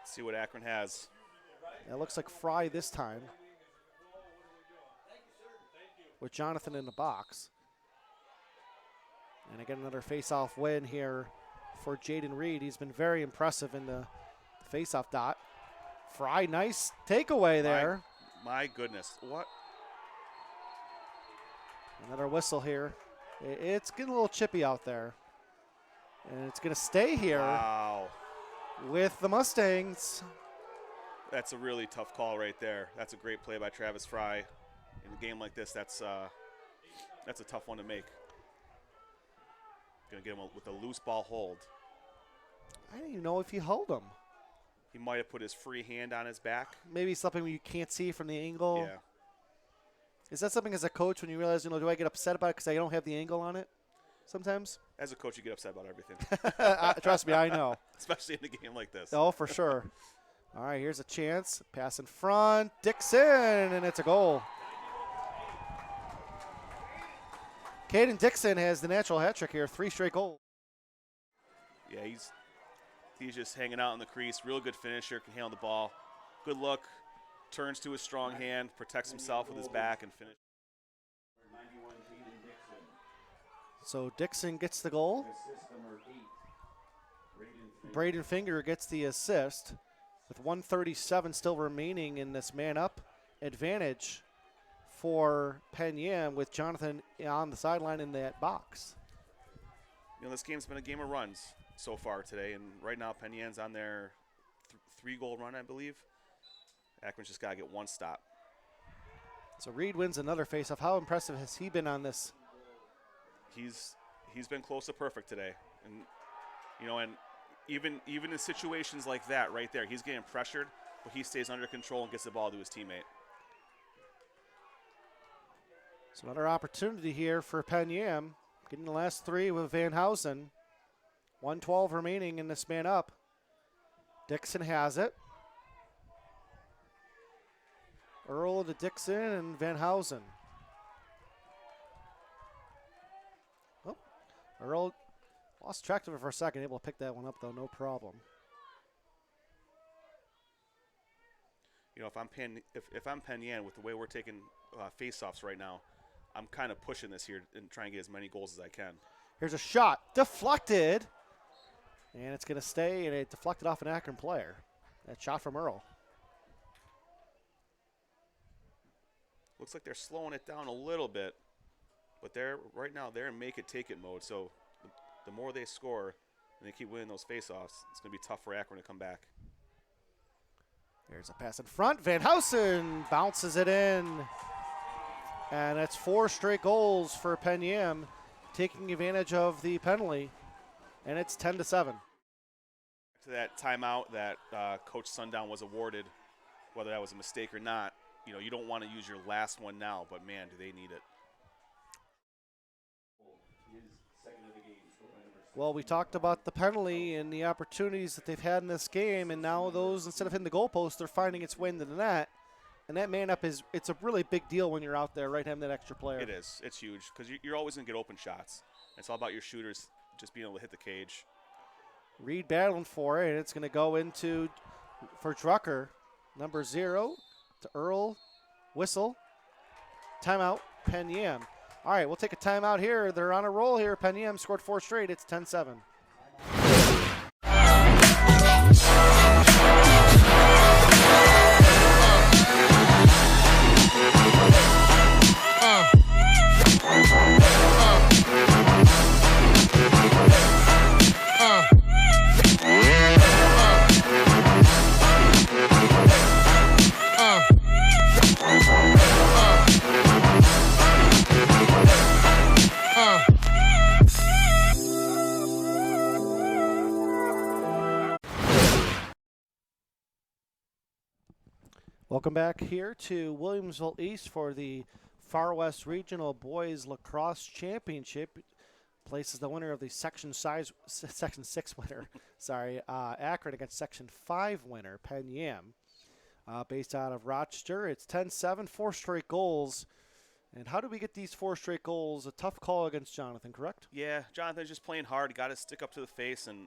Let's see what Akron has. It looks like Fry this time, with Jonathan in the box. And again, another face-off win here for Jaden Reed. He's been very impressive in the face-off dot. Fry, nice takeaway there. My goodness. What? Another whistle here. It's getting a little chippy out there. And it's going to stay here Wow. with the Mustangs. That's a really tough call right there. That's a great play by Travis Fry. In a game like this, that's a tough one to make. Going to get him with a loose ball hold. I don't even know if he held him. He might have put his free hand on his back. Maybe something you can't see from the angle. Yeah. Is that something as a coach when you realize, do I get upset about it because I don't have the angle on it sometimes? As a coach, you get upset about everything. Trust me, I know. Especially in a game like this. Oh, for sure. All right, here's a chance. Pass in front. Dixon, and it's a goal. Caden Dixon has the natural hat trick here. 3 straight goals. Yeah, he's just hanging out in the crease. Real good finisher, can handle the ball. Good look. Turns to his strong hand, protects himself with his back, and finishes. So Dixon gets the goal. Braden Finger gets the assist. With 1:37 still remaining in this man-up advantage for Penn Yan, with Jonathan on the sideline in that box. You know, this game's been a game of runs so far today, and right now Penn Yan's on their 3-goal run, I believe. Akron's just got to get 1 stop. So Reed wins another faceoff. How impressive has he been on this? He's been close to perfect today, and you know, and even in situations like that right there, he's getting pressured, but he stays under control and gets the ball to his teammate. So another opportunity here for Penn Yan. Getting the last 3 with Van Housen. 1:12 remaining in this man up. Dixon has it. Earl to Dixon and Van Housen. Oh, Earl lost track of it for a second. Able to pick that one up, though, no problem. You know, if I'm Penn Yan, with the way we're taking face-offs right now, I'm kind of pushing this here and trying to get as many goals as I can. Here's a shot. Deflected. And it's going to stay, and it deflected off an Akron player. That shot from Earl. Looks like they're slowing it down a little bit, but right now they're in make-it-take-it mode. So the more they score and they keep winning those face-offs, it's going to be tough for Akron to come back. There's a pass in front. Van Housen bounces it in. And that's 4 straight goals for Penn Yan, taking advantage of the penalty. And it's 10-7. To that timeout that Coach Sundown was awarded, whether that was a mistake or not, you know, you don't want to use your last one now, but man, do they need it. Well, we talked about the penalty and the opportunities that they've had in this game, and now those, instead of hitting the goalpost, they're finding its way into the net. And that man up it's a really big deal when you're out there, right, having that extra player. It is. It's huge because you're always going to get open shots. It's all about your shooters just being able to hit the cage. Reed battling for it, and it's going to go for Drucker, number 0 to Earl, whistle, timeout, Penn Yan. All right, we'll take a timeout here. They're on a roll here. Penn Yan scored 4 straight. It's 10-7. Welcome back here to Williamsville East for the Far West Regional Boys Lacrosse Championship. Places the winner of the Section 6 winner, Akron against Section 5 winner, Penn Yan. Based out of Rochester. It's 10-7, 4 straight goals. And how do we get these 4 straight goals? A tough call against Jonathan, correct? Yeah, Jonathan's just playing hard. He got his stick up to the face, and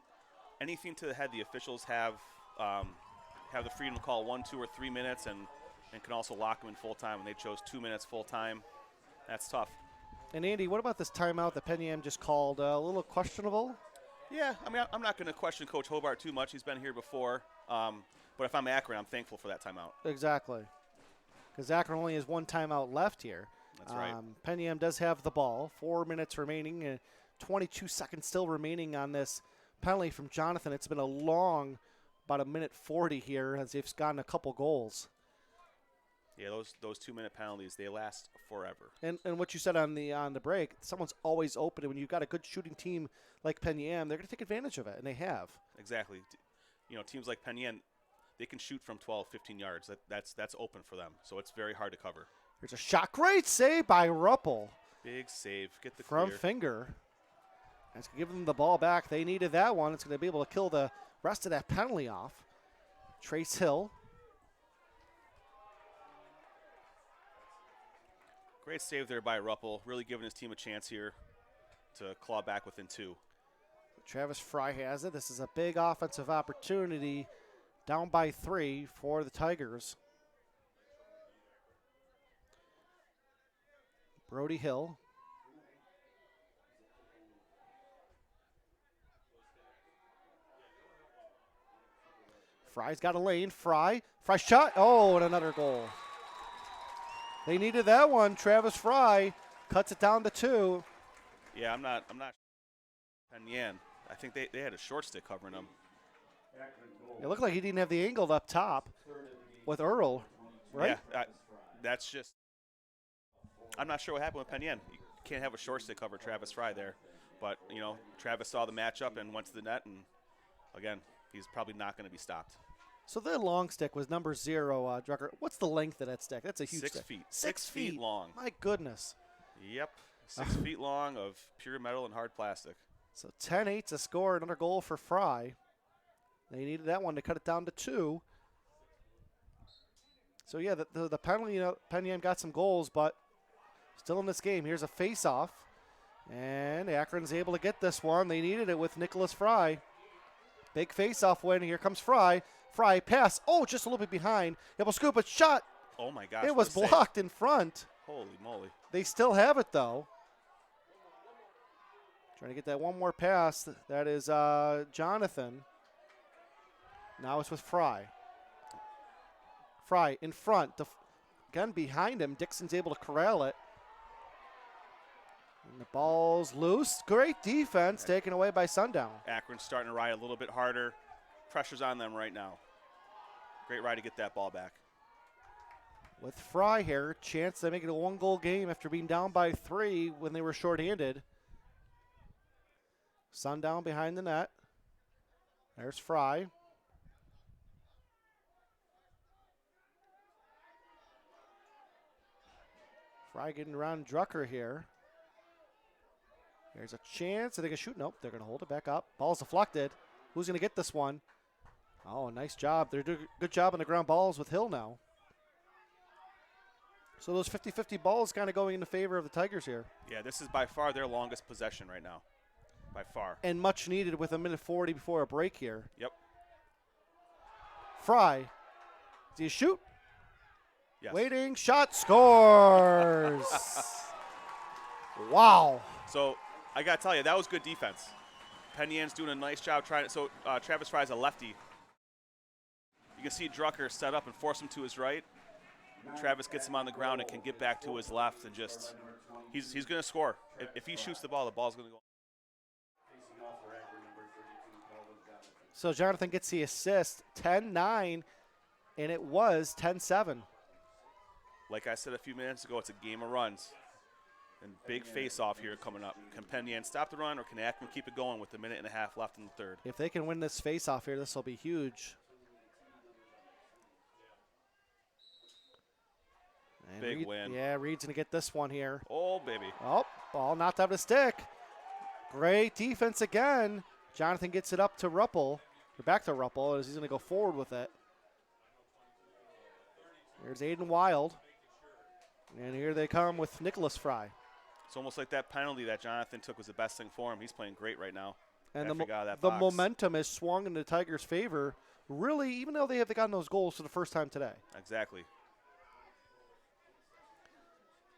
anything to the head, the officials have the freedom to call 1, 2, or 3 minutes, and can also lock him in full time. And they chose 2 minutes full time. That's tough. And Andy, what about this timeout that Penn Yan just called? A little questionable? Yeah, I mean, I'm not going to question Coach Hobart too much. He's been here before. But if I'm Akron, I'm thankful for that timeout. Exactly. Because Akron only has 1 timeout left here. That's right. Penn Yan does have the ball. 4 minutes remaining, and 22 seconds still remaining on this penalty from Jonathan. It's been a long, about 1:40 here as they've gotten a couple goals. Yeah, those 2-minute penalties, they last forever. And what you said on the break, someone's always open. And when you've got a good shooting team like Penn Yan, they're going to take advantage of it, and they have. Exactly. You know, teams like Penn Yan, they can shoot from 12, 15 yards. That's open for them, so it's very hard to cover. Here's a shot. Great save by Ruppel. Big save. Get the from clear. Finger. That's going to give them the ball back. They needed that one. It's going to be able to kill the rest of that penalty off. Trace Hill. Great save there by Ruppel. Really giving his team a chance here to claw back within 2. Travis Fry has it. This is a big offensive opportunity. Down by 3 for the Tigers. Brody Hill. Fry's got a lane. Fry shot. Oh, and another goal. They needed that one. Travis Fry cuts it down to 2. Yeah, I'm not Penn Yan. I think they had a short stick covering him. It looked like he didn't have the angled up top with Earl, right? Yeah, that's just – I'm not sure what happened with Penn Yan. You can't have a short stick cover Travis Fry there. But, you know, Travis saw the matchup and went to the net, and, again, he's probably not going to be stopped. So the long stick was number 0, Drucker. What's the length of that stick? That's a huge 6 stick. feet. 6 feet long. My goodness. Yep. 6 feet long of pure metal and hard plastic. So 10-8 to score another goal for Fry. They needed that one to cut it down to 2. So, yeah, the penalty, Penn Yan got some goals, but still in this game. Here's a face-off. And Akron's able to get this one. They needed it with Nicholas Fry. Big face-off win. Here comes Fry. Fry pass. Oh, just a little bit behind. Able to scoop a shot. Oh, my gosh. It was blocked in front. Holy moly. They still have it, though. Trying to get that one more pass. That is Jonathan. Now it's with Fry. Fry in front. Again, behind him. Dixon's able to corral it. And the ball's loose. Great defense taken away by Sundown. Akron's starting to ride a little bit harder. Pressure's on them right now. Great ride to get that ball back. With Fry here, chance to make it a 1-goal game after being down by 3 when they were shorthanded. Sundown behind the net. There's Fry. Fry getting around Drucker here. There's a chance. Are they going to shoot? Nope. They're going to hold it back up. Ball's deflected. Who's going to get this one? Oh, nice job. They're doing a good job on the ground balls with Hill now. So those 50-50 balls kind of going in the favor of the Tigers here. Yeah, this is by far their longest possession right now. By far. And much needed with 1:40 before a break here. Yep. Fry. Do you shoot? Yes. Waiting. Shot. Scores. Wow. So I got to tell you, that was good defense. Penn Yan's doing a nice job trying to. So Travis Fry's a lefty. You can see Drucker set up and force him to his right. Travis gets him on the ground and can get back to his left and just, he's going to score. If he shoots the ball's going to go. So Jonathan gets the assist, 10-9, and it was 10-7. Like I said a few minutes ago, it's a game of runs. And big face-off here coming up. Can Penn Yan stop the run, or can Akron keep it going with 1.5 minutes left in the third? If they can win this face-off here, this will be huge. And Big win. Yeah, Reed's going to get this one here. Oh, baby. Oh, ball knocked out of the stick. Great defense again. Jonathan gets it up to Ruppel, or back to Ruppel, as he's going to go forward with it. Here's Aiden Wild. And here they come with Nicholas Fry. It's almost like that penalty that Jonathan took was the best thing for him. He's playing great right now. And the momentum has swung in the Tigers' favor, really, even though they have gotten those goals for the first time today. Exactly.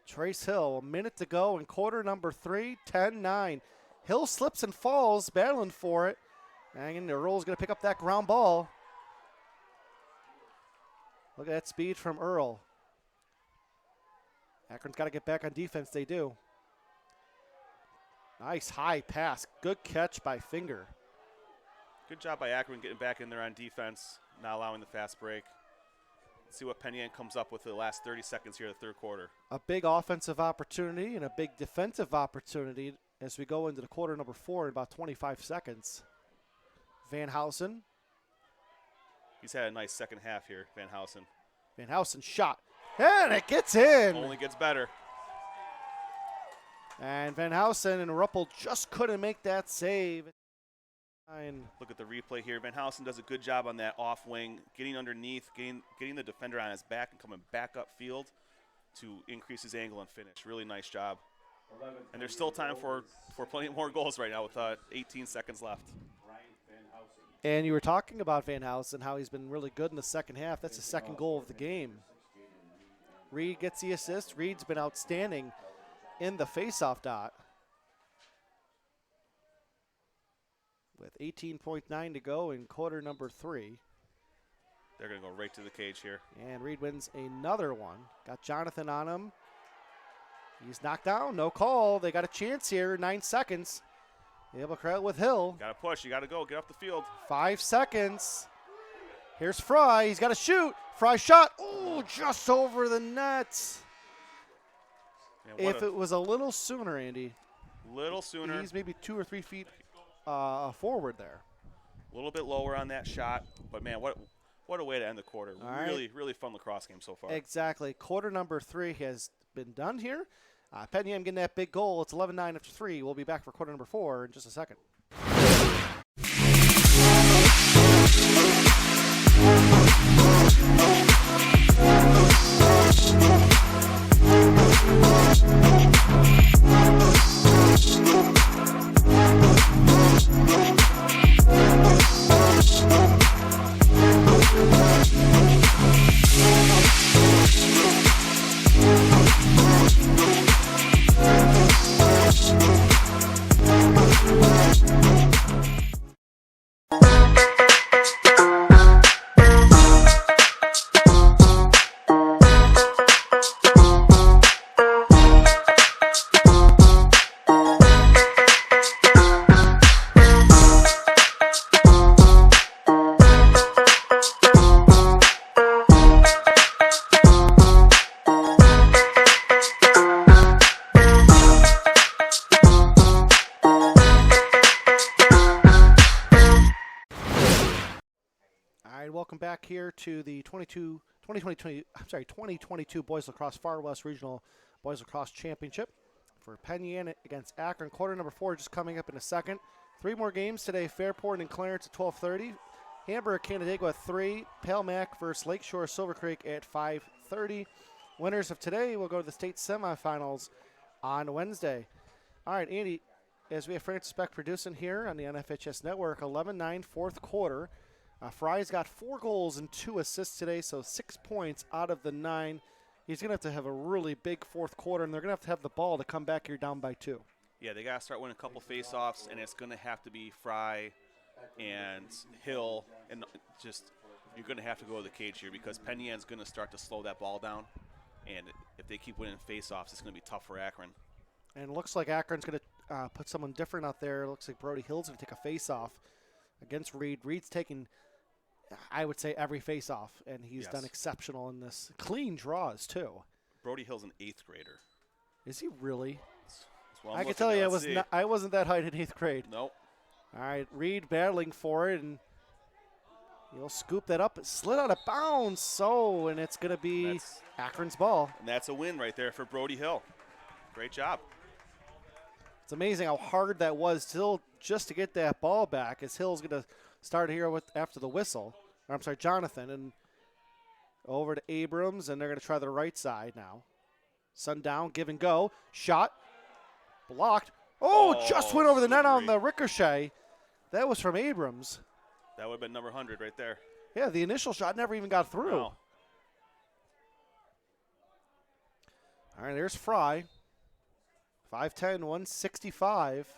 Trace Hill, 1 minute to go in quarter number 3, 10-9. Hill slips and falls, battling for it. And Earl's going to pick up that ground ball. Look at that speed from Earl. Akron's got to get back on defense. They do. Nice high pass. Good catch by Finger. Good job by Akron getting back in there on defense, not allowing the fast break. Let's see what Penn Yan comes up with the last 30 seconds here of the third quarter. A big offensive opportunity and a big defensive opportunity as we go into the quarter number 4 in about 25 seconds. Van Housen. He's had a nice second half here, Van Housen. Van Housen shot. And it gets in. Only gets better. And Van Housen and Ruppel just couldn't make that save. Look at the replay here. Van Housen does a good job on that off wing, getting underneath, getting the defender on his back and coming back up field to increase his angle and finish. Really nice job. And there's still time for plenty more goals right now with 18 seconds left. And you were talking about Van Housen, how he's been really good in the second half. That's the second goal of the game. Reed gets the assist. Reed's been outstanding in the faceoff dot. With 18.9 to go in quarter number 3. They're going to go right to the cage here. And Reed wins another one. Got Jonathan on him. He's knocked down. No call. They got a chance here. 9 seconds. Able to crowd with Hill. Got to push. You got to go. Get up the field. 5 seconds. Here's Fry. He's got to shoot. Fry shot. Oh, just over the net. Man, if it was a little sooner, Andy. Little sooner. He's maybe 2 or 3 feet forward there. A little bit lower on that shot. But, man, what a way to end the quarter. Really fun lacrosse game so far. Exactly. Quarter number 3 has been done here. Penn Yan getting that big goal. It's 11-9 after 3. We'll be back for quarter number 4 in just a second. Welcome back here to the 2022 Boys Lacrosse Far West Regional Boys Lacrosse Championship. for Penn Yan against Akron. Quarter number 4 just coming up in a second. 3 more games today. Fairport and Clarence at 12:30. Hamburg, Canandaigua at 3. Pale Mac versus Lakeshore Silver Creek at 5:30. Winners of today will go to the state semifinals on Wednesday. All right, Andy, as we have Francis Beck producing here on the NFHS Network, 11-9 fourth quarter. Fry's got 4 goals and 2 assists today, so 6 points out of the 9. He's going to have a really big fourth quarter, and they're going to have the ball to come back here down by 2. Yeah, they got to start winning a couple face-offs, and it's going to have to be Fry and Hill, and just you're going to have to go to the cage here because Penn Yan's going to start to slow that ball down, and if they keep winning face-offs, it's going to be tough for Akron. And it looks like Akron's going to put someone different out there. It looks like Brody Hill's going to take a face-off against Reed. Reed's taking, I would say, every face-off, and he's done exceptional in this. Clean draws, too. Brody Hill's an 8th grader. Is he really? Well, I can tell you I wasn't that height in 8th grade. Nope. All right, Reed battling for it, and he'll scoop that up. It slid out of bounds, and it's going to be Akron's ball. And that's a win right there for Brody Hill. Great job. It's amazing how hard that was still just to get that ball back, as Hill's going to start here after the whistle. Or, I'm sorry, Jonathan, and over to Abrams, and they're going to try the right side now. Sundown, give and go. Shot. Blocked. Oh, just went over the net on the ricochet. That was from Abrams. That would have been number 100 right there. Yeah, the initial shot never even got through. No. All right, there's Fry. 5'10", 165.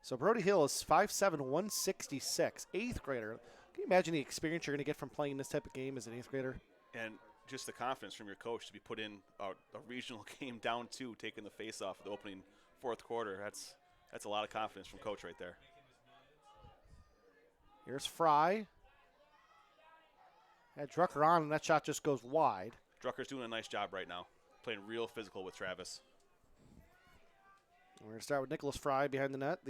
So Brody Hill is 5'7", 166, 8th grader. Can you imagine the experience you're going to get from playing this type of game as an 8th grader? And just the confidence from your coach to be put in a regional game down 2, taking the face-off of the opening fourth quarter. That's a lot of confidence from coach right there. Here's Fry. Had Drucker on, and that shot just goes wide. Drucker's doing a nice job right now, playing real physical with Travis. We're going to start with Nicholas Fry behind the net.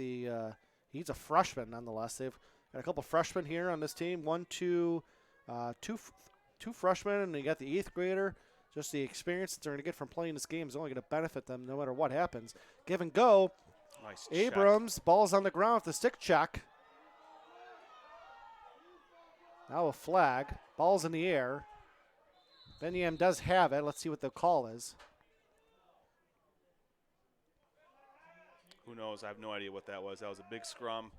He's a freshman nonetheless. They've got a couple freshmen here on this team. Two freshmen, and you got the 8th grader. Just the experience that they're going to get from playing this game is only going to benefit them no matter what happens. Give and go. Nice Abrams, check. ball's on the ground with the stick check. Now a flag. Ball's in the air. Penn Yan does have it. Let's see what the call is. Who knows? I have no idea what that was. That was a big scrum.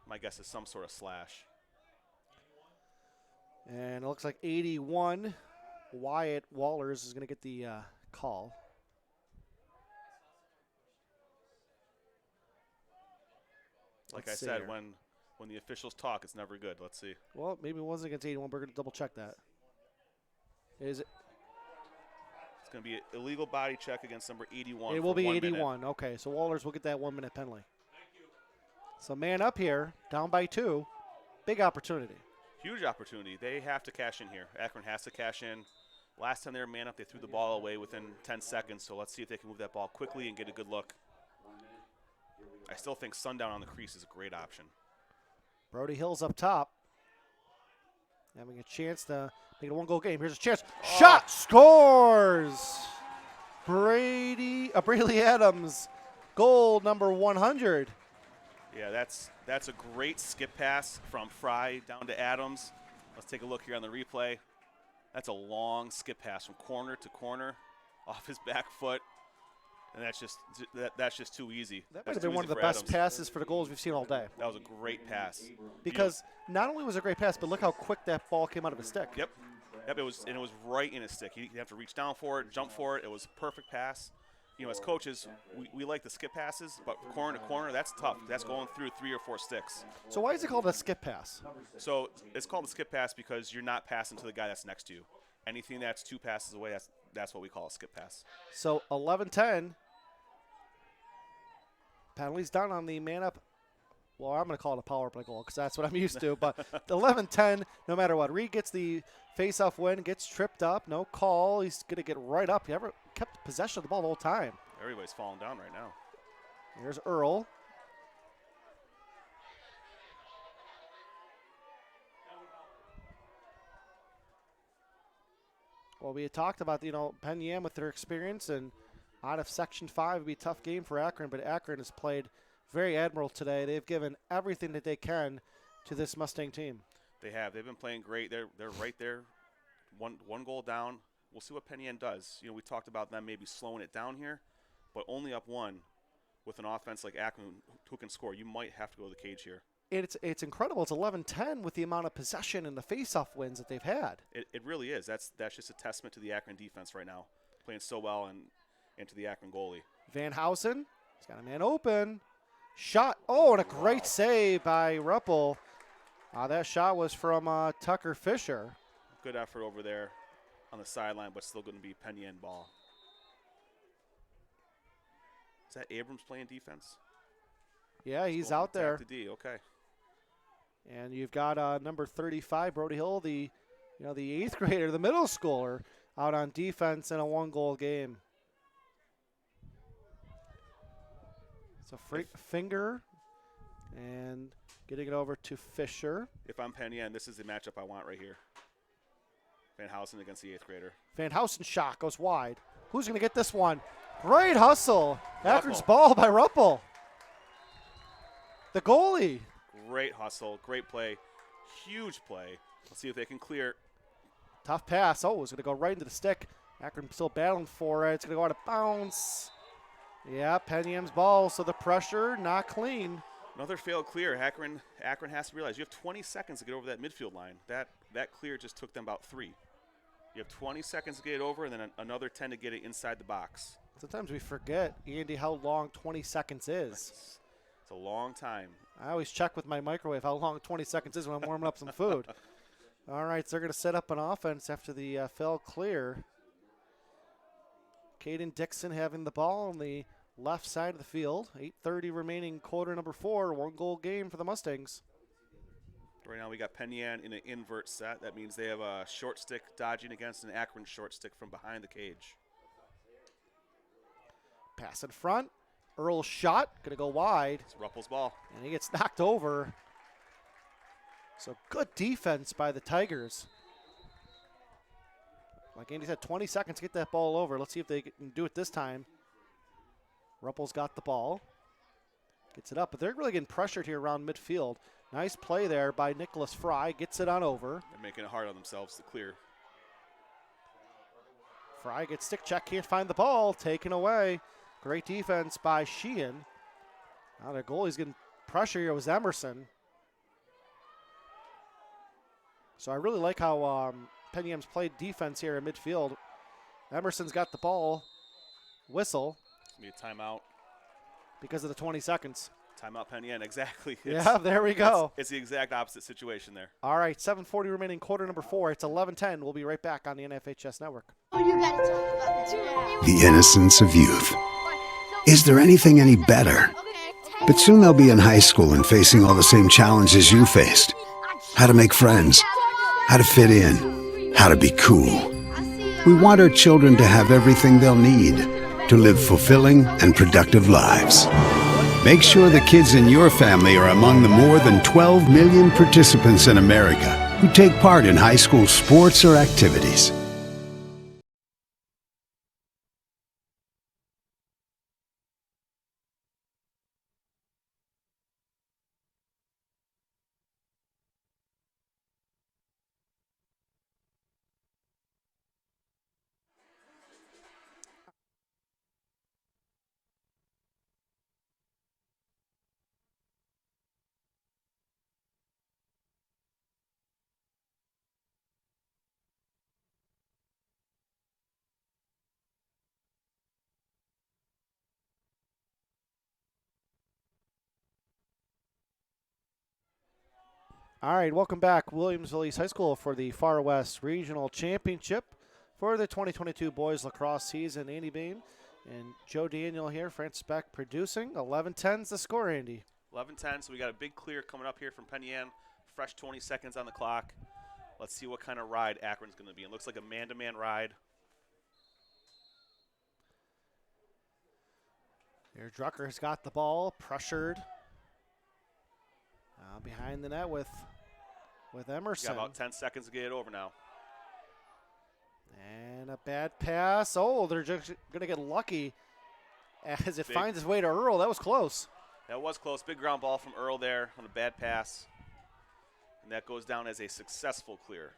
My guess is some sort of slash. And it looks like 81, Wyatt Wallers is going to get the call. Like I said, when the officials talk, it's never good. Let's see. Well, maybe it wasn't against 81. We're going to double check that. Is it? It's going to be an illegal body check against number 81. It will be 81. Minute. Okay, so Wallers will get that 1-minute penalty. So man up here, down by 2. Big opportunity. Huge opportunity. They have to cash in here. Akron has to cash in. Last time they were man up, they threw the ball away within 10 seconds. So let's see if they can move that ball quickly and get a good look. I still think Sundown on the crease is a great option. Brody Hill's up top. Having a chance to make it a 1-goal game. Here's a chance. Shot! Scores! Brady Adams. Goal number 100. Yeah, that's a great skip pass from Fry down to Adams. Let's take a look here on the replay. That's a long skip pass from corner to corner off his back foot. And that's just too easy. That might have been one of the best passes for the goals we've seen all day. That was a great pass. Because not only was it a great pass, but look how quick that ball came out of his stick. Yep, it was right in his stick. He'd have to reach down for it, jump for it. It was a perfect pass. As coaches, we like the skip passes, but corner to corner, that's tough. That's going through 3 or 4 sticks. So why is it called a skip pass? So it's called a skip pass because you're not passing to the guy that's next to you. Anything that's 2 passes away, that's what we call a skip pass. So 11-10. Penalties done on the man up. Well, I'm going to call it a power play goal because that's what I'm used to. But 11-10, no matter what. Reed gets the face-off win, gets tripped up, no call. He's going to get right up. He ever kept possession of the ball the whole time. Everybody's falling down right now. Here's Earl. Well, we had talked about, Penn Yan with their experience, and out of Section 5 would be a tough game for Akron, but Akron has played very admirable today. They've given everything that they can to this Mustang team. They have. They've been playing great. They're right there, one goal down. We'll see what Penn Yan does. We talked about them maybe slowing it down here, but only up one with an offense like Akron who can score. You might have to go to the cage here. It's incredible. It's 11-10 with the amount of possession and the face-off wins that they've had. It really is. That's just a testament to the Akron defense right now, playing so well and to the Akron goalie. Van Housen, he's got a man open. Shot. Oh, and a great save by Ruppel. That shot was from Tucker Fisher. Good effort over there on the sideline, but still going to be Penn Yan ball. Is that Abrams playing defense? Yeah, he's out there. To D, okay. And you've got number 35, Brody Hill, the 8th grader, the middle schooler, out on defense in a 1-goal game. So finger and getting it over to Fisher. If I'm Penn Yan, this is the matchup I want right here. Van Housen against the 8th grader. Van Housen shot goes wide. Who's going to get this one? Great hustle. Akron's ball by Ruppel. The goalie. Great hustle, great play, huge play. Let's see if they can clear. Tough pass. Oh, it's going to go right into the stick. Akron still battling for it. It's going to go out of bounds. Yeah, Penn Yan's ball, so the pressure not clean. Another failed clear. Akron has to realize you have 20 seconds to get over that midfield line. That clear just took them about 3. You have 20 seconds to get it over, and then another 10 to get it inside the box. Sometimes we forget, Andy, how long 20 seconds is. It's a long time. I always check with my microwave how long 20 seconds is when I'm warming up some food. All right, so they're going to set up an offense after the failed clear. Caden Dixon having the ball on the left side of the field. 8:30 remaining, quarter number 4, 1-goal game for the Mustangs. Right now we got Penn Yan in an invert set. That means they have a short stick dodging against an Akron short stick from behind the cage. Pass in front. Earl's shot, going to go wide. It's Ruppel's ball. And he gets knocked over. So good defense by the Tigers. Like Andy said, 20 seconds to get that ball over. Let's see if they can do it this time. Ruppel's got the ball. Gets it up, but they're really getting pressured here around midfield. Nice play there by Nicholas Fry. Gets it on over. They're making it hard on themselves to clear. Fry gets stick check, can't find the ball. Taken away. Great defense by Sheehan. Now their goalie's getting pressure here. It was Emerson. So I really like how Penn Yan's played defense here in midfield. Emerson's got the ball. Whistle. It's going to be a timeout. Because of the 20 seconds. Timeout Penn Yan, exactly. Yeah, there we go. It's the exact opposite situation there. All right, 7:40 remaining, quarter number 4. It's 11-10. We'll be right back on the NFHS Network. Oh, you gotta talk about that. The innocence of youth. Is there anything any better? But soon they'll be in high school and facing all the same challenges you faced. How to make friends, how to fit in, how to be cool. We want our children to have everything they'll need to live fulfilling and productive lives. Make sure the kids in your family are among the more than 12 million participants in America who take part in high school sports or activities. All right, welcome back. Williamsville East High School for the Far West Regional Championship for the 2022 boys lacrosse season. Andy Bain and Joe Daniel here. Francis Beck producing. 11-10's the score, Andy. 11-10, so we got a big clear coming up here from Penn Yan. Fresh 20 seconds on the clock. Let's see what kind of ride Akron's going to be. It looks like a man-to-man ride. Here, Drucker's got the ball, pressured. Behind the net with Emerson. Got about 10 seconds to get it over now. And a bad pass. Oh, they're just going to get lucky as it finds its way to Earl. That was close. That was close. Big ground ball from Earl there on a bad pass. And that goes down as a successful clear.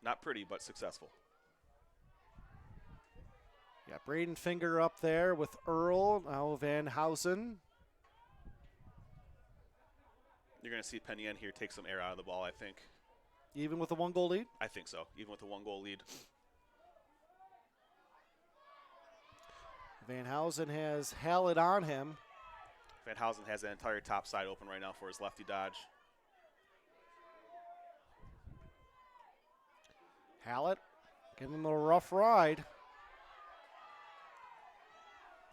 Not pretty, but successful. Yeah, Braden Finger up there with Earl. Now Van Housen. You're going to see Penn Yan here take some air out of the ball, I think. Even with a 1-goal lead? I think so, even with a 1-goal lead. Van Housen has Hallett on him. Van Housen has that entire top side open right now for his lefty dodge. Hallett giving him a rough ride.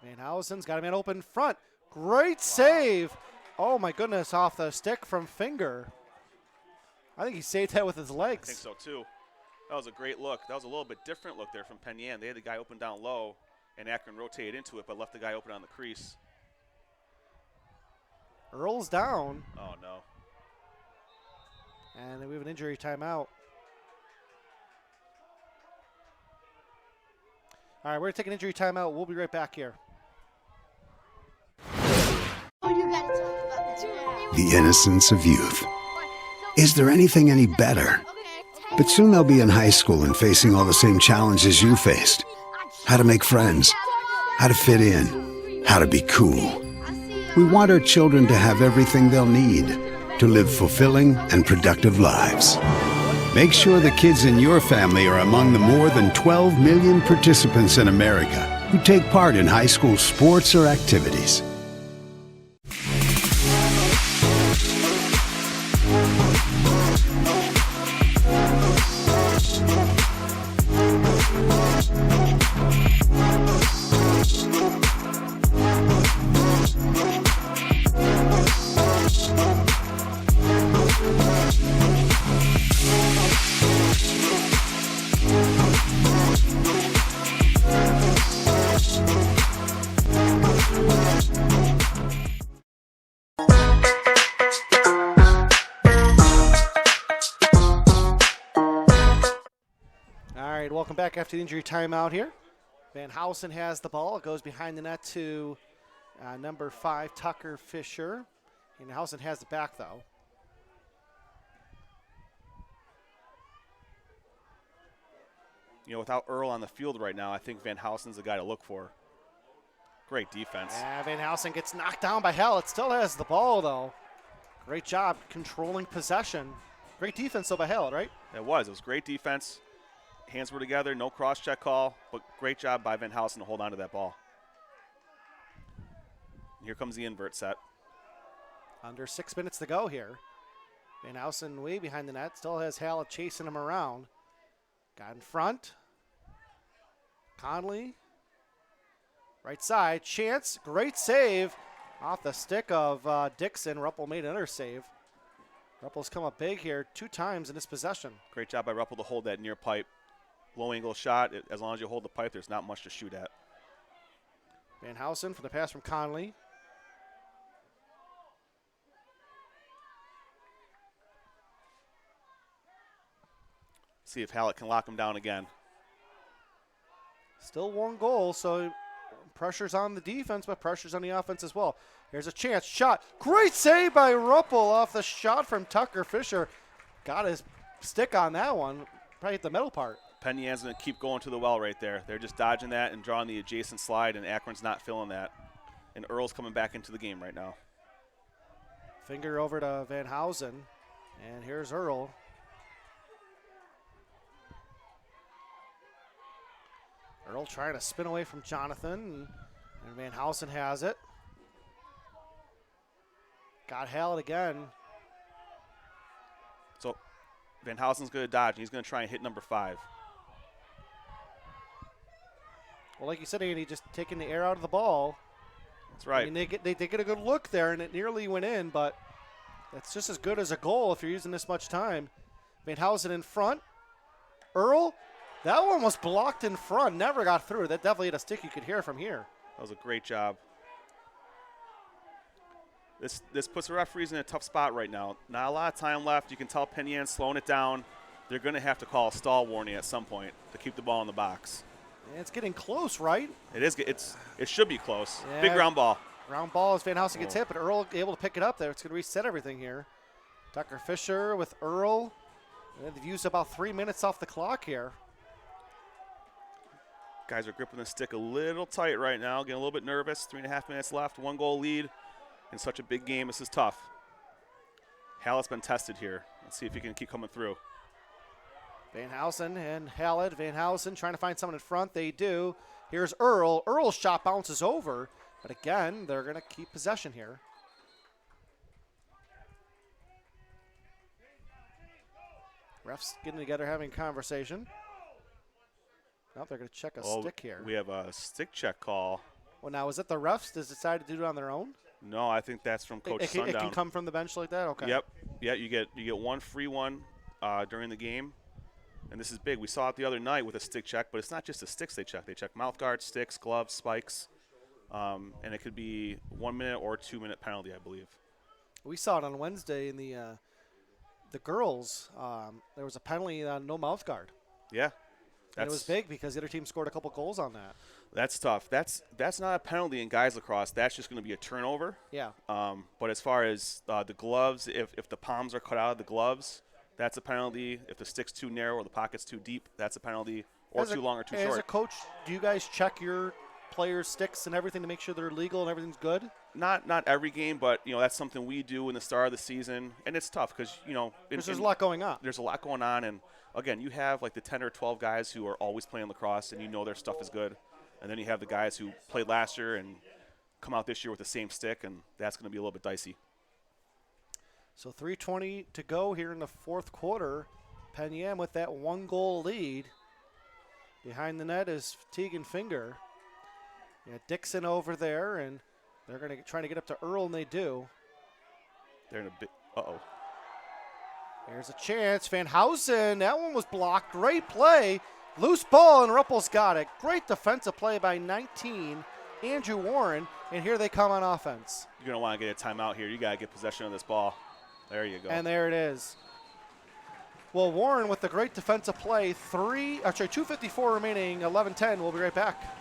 Van Housen's got a man open front. Great save. Oh my goodness, off the stick from Finger. I think he saved that with his legs. I think so too. That was a great look. That was a little bit different look there from Penn Yan. They had the guy open down low, and Akron rotated into it, but left the guy open on the crease. Earl's down. Oh, no. And we have an injury timeout. All right, we're going to take an injury timeout. We'll be right back here. Oh, you gotta talk about that. The innocence of youth. Is there anything any better? But soon they'll be in high school and facing all the same challenges you faced. How to make friends, how to fit in, how to be cool. We want our children to have everything they'll need to live fulfilling and productive lives. Make sure the kids in your family are among the more than 12 million participants in America who take part in high school sports or activities. Welcome back after the injury timeout here. Van Housen has the ball. It goes behind the net to number 5, Tucker Fisher. And Housen has it back, though. You know, without Earl on the field right now, I think Van Housen's the guy to look for. Great defense. Van Housen gets knocked down by Hallett. Still has the ball, though. Great job controlling possession. Great defense, though, by Hallett, right? It was great defense. Hands were together, no cross-check call, but great job by Van Housen to hold on to that ball. Here comes the invert set. Under 6 minutes to go here. Van Housen way behind the net. Still has Hallett chasing him around. Got in front. Conley. Right side. Chance. Great save. Off the stick of Dixon. Ruppel made another save. Ruppel's come up big here 2 times in this possession. Great job by Ruppel to hold that near pipe. Low angle shot. As long as you hold the pipe, there's not much to shoot at. Van Housen for the pass from Conley. See if Hallett can lock him down again. Still 1 goal, so pressure's on the defense, but pressure's on the offense as well. Here's a chance. Shot. Great save by Ruppel off the shot from Tucker Fisher. Got his stick on that one. Probably hit the middle part. Penn Yan's going to keep going to the well right there. They're just dodging that and drawing the adjacent slide, and Akron's not filling that. And Earl's coming back into the game right now. Finger over to Van Housen, and here's Earl. Earl trying to spin away from Jonathan, and Van Housen has it. Got Hallett again. So Van Housen's going to dodge, and he's going to try and hit number 5. Well, like you said, Andy, just taking the air out of the ball. That's right. I mean, they get a good look there, and it nearly went in, but that's just as good as a goal if you're using this much time. Van Housen in front. Earl, that one was blocked in front, never got through. That definitely hit a stick you could hear from here. That was a great job. This puts the referees in a tough spot right now. Not a lot of time left. You can tell Penn Yan slowing it down. they're going to have to call a stall warning at some point to keep the ball in the box. And it's getting close, right? It is. It should be close. Yeah. Big ground ball. Ground ball as Van Housen gets hit, but Earl able to pick it up there. It's going to reset everything here. Tucker Fisher with Earl. And they've used about 3 minutes off the clock here. Guys are gripping the stick a little tight right now, getting a little bit nervous. 3.5 minutes left, 1-goal lead. In such a big game, this is tough. Hallett's been tested here. Let's see if he can keep coming through. Van Housen and Hallett. Van Housen trying to find someone in front. They do. Here's Earl. Earl's shot bounces over. But again, they're going to keep possession here. Refs getting together, having a conversation. Now they're going to check a stick here. We have a stick check call. Well, now, is it the refs that decide to do it on their own? No, I think that's from Coach Sundown. It can come from the bench like that? Okay. Yep. Yeah, you get one free one during the game. And this is big. We saw it the other night with a stick check, but it's not just the sticks they check. They check mouth guards, sticks, gloves, spikes. And it could be 1 minute or 2 minute penalty, I believe. We saw it on Wednesday in the girls. There was a penalty on no mouth guard. Yeah. And it was big because the other team scored a couple goals on that. That's tough. That's not a penalty in guys lacrosse. That's just going to be a turnover. Yeah. But as far as the gloves, if the palms are cut out of the gloves, that's a penalty. If the stick's too narrow or the pocket's too deep, that's a penalty. Or too long or too short. As a coach, do you guys check your players' sticks and everything to make sure they're legal and everything's good? Not every game, but that's something we do in the start of the season, and it's tough because there's a lot going on. There's a lot going on, and again, you have like the 10 or 12 guys who are always playing lacrosse, and their stuff is good, and then you have the guys who played last year and come out this year with the same stick, and that's going to be a little bit dicey. So 3:20 to go here in the fourth quarter. Penn Yan with that 1-goal lead. Behind the net is Teagan Finger. Dixon over there, and they're going to try to get up to Earl, and they do. They're in a bit. Uh-oh. There's a chance. Van Housen, that one was blocked. Great play. Loose ball, and Ruppel's got it. Great defensive play by 19, Andrew Warren, and here they come on offense. You're going to want to get a timeout here. You got to get possession of this ball. There you go. And there it is. Well, Warren with the great defensive play. 2:54 remaining, 11-10. We'll be right back.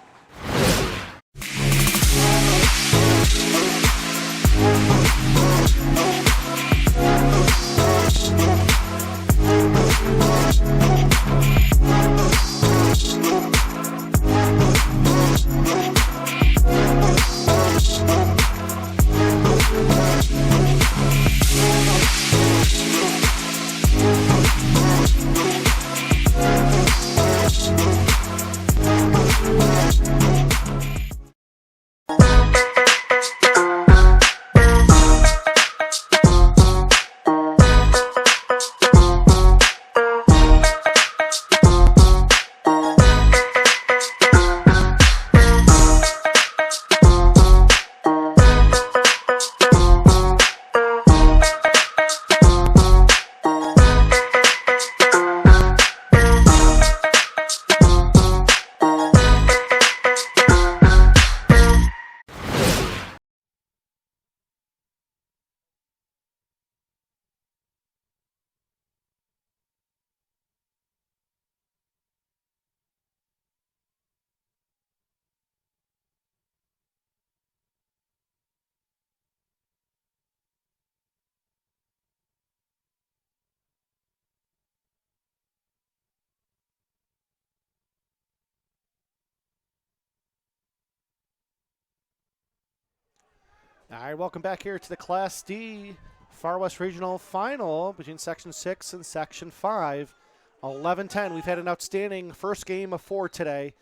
All right, welcome back here to the Class D Far West Regional Final between Section 6 and Section 5. 11-10. We've had an outstanding first game of 4 today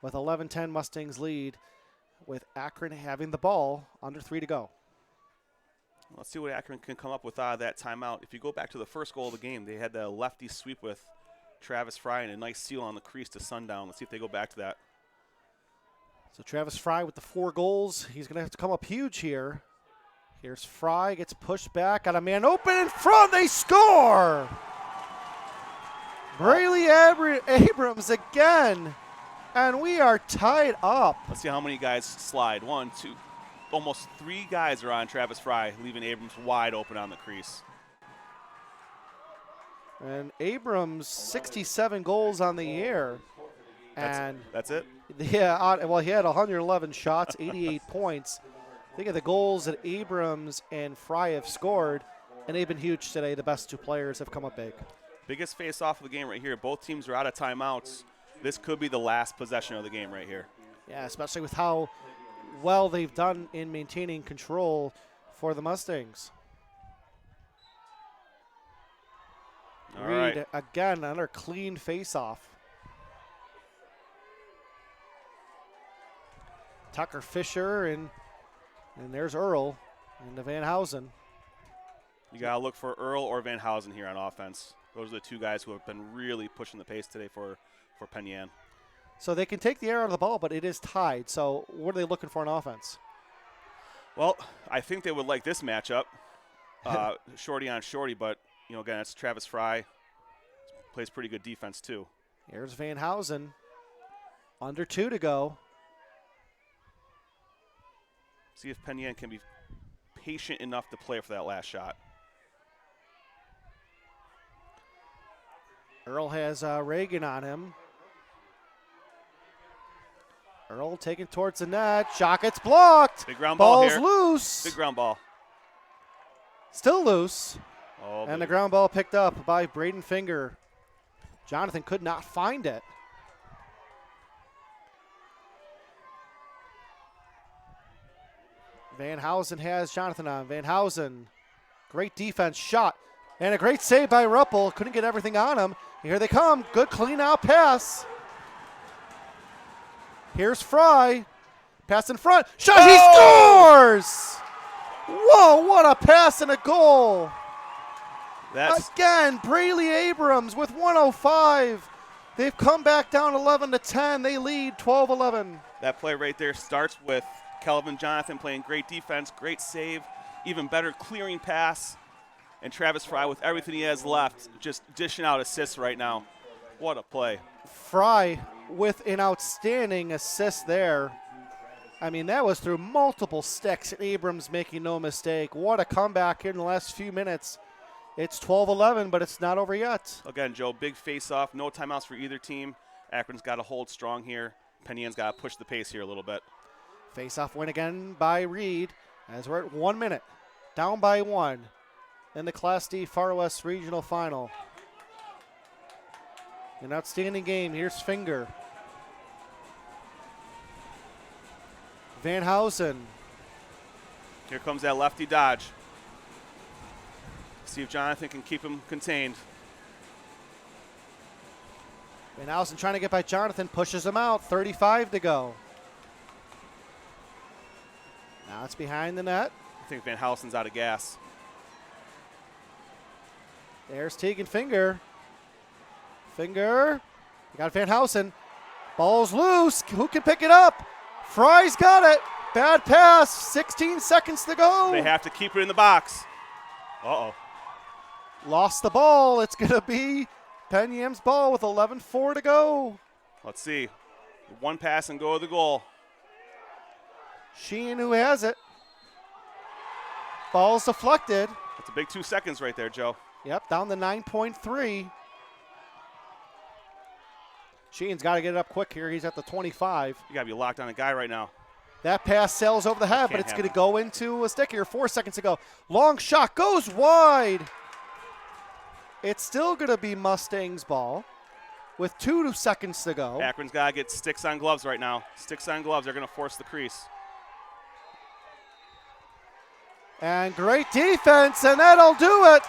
with 11-10 Mustangs lead with Akron having the ball under 3 to go. Let's see what Akron can come up with out of that timeout. If you go back to the first goal of the game, they had the lefty sweep with Travis Fry and a nice seal on the crease to Sundown. Let's see if they go back to that. So Travis Fry with the 4 goals. He's going to have to come up huge here. Here's Fry, gets pushed back, got a man open in front, they score! Braley Abrams again, and we are tied up. Let's see how many guys slide. 1, 2, almost 3 guys are on Travis Fry, leaving Abrams wide open on the crease. And Abrams, 67 goals on the year. And that's it? Yeah, well, he had 111 shots, 88 points. Think of the goals that Abrams and Fry have scored, and they've been huge today. The best two players have come up big. Biggest face-off of the game right here. Both teams are out of timeouts. This could be the last possession of the game right here. Yeah, especially with how well they've done in maintaining control for the Mustangs. All Reed, right. again, another clean face-off. Tucker Fisher, and there's Earl and the Van Housen. You got to look for Earl or Van Housen here on offense. Those are the two guys who have been really pushing the pace today for Penn Yan. So they can take the air out of the ball, but it is tied. So what are they looking for on offense? Well, I think they would like this matchup, shorty on shorty, but, you know, again, it's Travis Fry. Plays pretty good defense, too. Here's Van Housen. Under 2 to go. See if Penn Yan can be patient enough to play for that last shot. Earl has Reagan on him. Earl taken towards the net. Shot gets blocked. Big ground ball Ball's here. loose. Big ground ball. Still loose. Oh, and the ground ball picked up by Braden Finger. Jonathan could not find it. Van Housen has Jonathan on. Van Housen, great defense, shot, and a great save by Ruppel. Couldn't get everything on him. Here they come. Good clean out pass. Here's Fry. Pass in front. Shot. He scores! Whoa, what a pass and a goal. Again, Braley Abrams with 105. They've come back down 11-10. They lead 12-11. That play right there starts with Kelvin Jonathan playing great defense, great save, even better clearing pass. And Travis Fry, with everything he has left, just dishing out assists right now. What a play. Fry with an outstanding assist there. I mean, that was through multiple sticks. Abrams making no mistake. What a comeback here in the last few minutes. It's 12-11, but it's not over yet. Again, Joe, big face-off. No timeouts for either team. Akron's got to hold strong here. Penn Yan's got to push the pace here a little bit. Face-off win again by Reed as we're at 1 minute. Down by 1 in the Class D Far West Regional Final. An outstanding game. Here's Finger. Van Housen. Here comes that lefty dodge. See if Jonathan can keep him contained. Van Housen trying to get by Jonathan, pushes him out. 35 to go. Now it's behind the net. I think Van Housen's out of gas. There's Tegan Finger. Finger. You got Van Housen. Ball's loose. Who can pick it up? Fry's got it. Bad pass. 16 seconds to go. They have to keep it in the box. Uh-oh. Lost the ball. It's going to be Penn Yan's ball with 11:04 to go. Let's see. One pass and go to the goal. Sheehan who has it. Ball's deflected. That's a big 2 seconds right there, Joe. Yep, down to 9.3. Sheehan's got to get it up quick here. He's at the 25. You got to be locked on a guy right now. That pass sails over the head, but it's going to go into a stick here. 4 seconds to go. Long shot goes wide. It's still going to be Mustang's ball with 2 seconds to go. Akron's got to get sticks on gloves right now. Sticks on gloves. They're going to force the crease. And great defense, and that'll do it.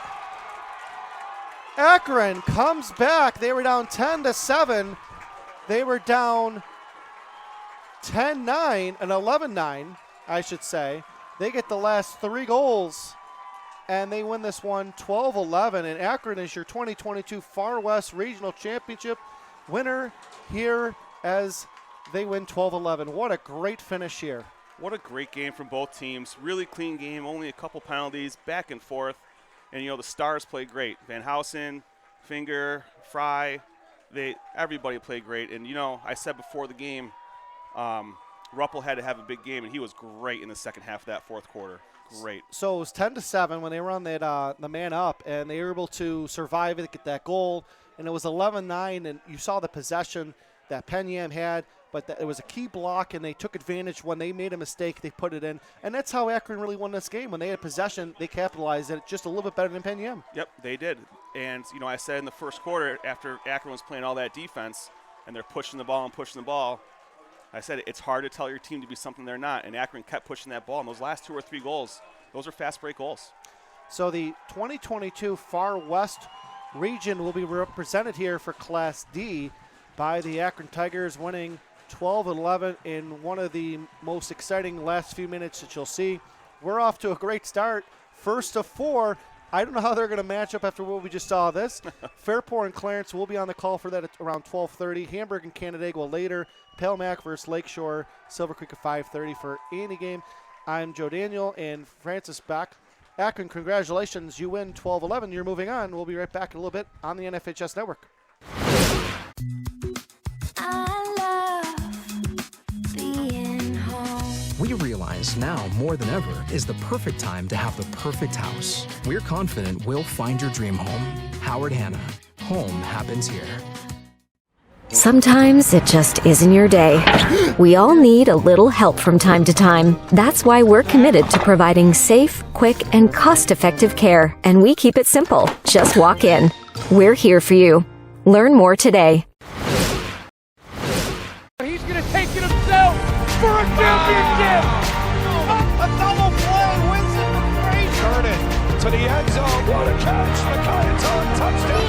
Akron comes back. They were down 10-7. They were down 10-9 and 11-9, I should say. They get the last 3 goals, and they win this one 12-11. And Akron is your 2022 Far West Regional Championship winner here as they win 12-11. What a great finish here. What a great game from both teams. Really clean game, only a couple penalties, back and forth. And, you know, the stars played great. Van Housen, Finger, Fry, everybody played great. And, you know, I said before the game, Ruppel had to have a big game, and he was great in the second half of that fourth quarter. great. So it was 10-7 when they were on that the man up, and they were able to survive it, get that goal, and it was 11-9, and you saw the possession that Penn Yan had, but it was a key block, and they took advantage. When they made a mistake, they put it in, and that's how Akron really won this game. When they had possession, they capitalized it just a little bit better than Penn Yan. Yep, they did. And, you know, I said in the first quarter, after Akron was playing all that defense, and they're pushing the ball and pushing the ball, I said it's hard to tell your team to be something they're not, and Akron kept pushing that ball, and those last 2 or 3 goals, those are fast break goals. So the 2022 Far West region will be represented here for Class D by the Akron Tigers, winning 12-11 in one of the most exciting last few minutes that you'll see. We're off to a great start. First of 4. I don't know how they're going to match up after what we just saw this. Fairport and Clarence will be on the call for that at around 12:30. Hamburg and Canandaigua later. Palemac versus Lakeshore. Silver Creek at 5:30 for any game. I'm Joe Daniel and Francis Beck. Akron, congratulations. You win 12-11. You're moving on. We'll be right back in a little bit on the NFHS Network. We realize now more than ever is the perfect time to have the perfect house. We're confident we'll find your dream home. Howard Hanna. Home happens here. Sometimes it just isn't your day. We all need a little help from time to time. That's why we're committed to providing safe, quick, and cost-effective care. And we keep it simple. Just walk in. We're here for you. Learn more today. He's going to take it himself for a championship. A double play wins it for Frazier. Turn it to the end zone. What a catch. McKay's on touchdown.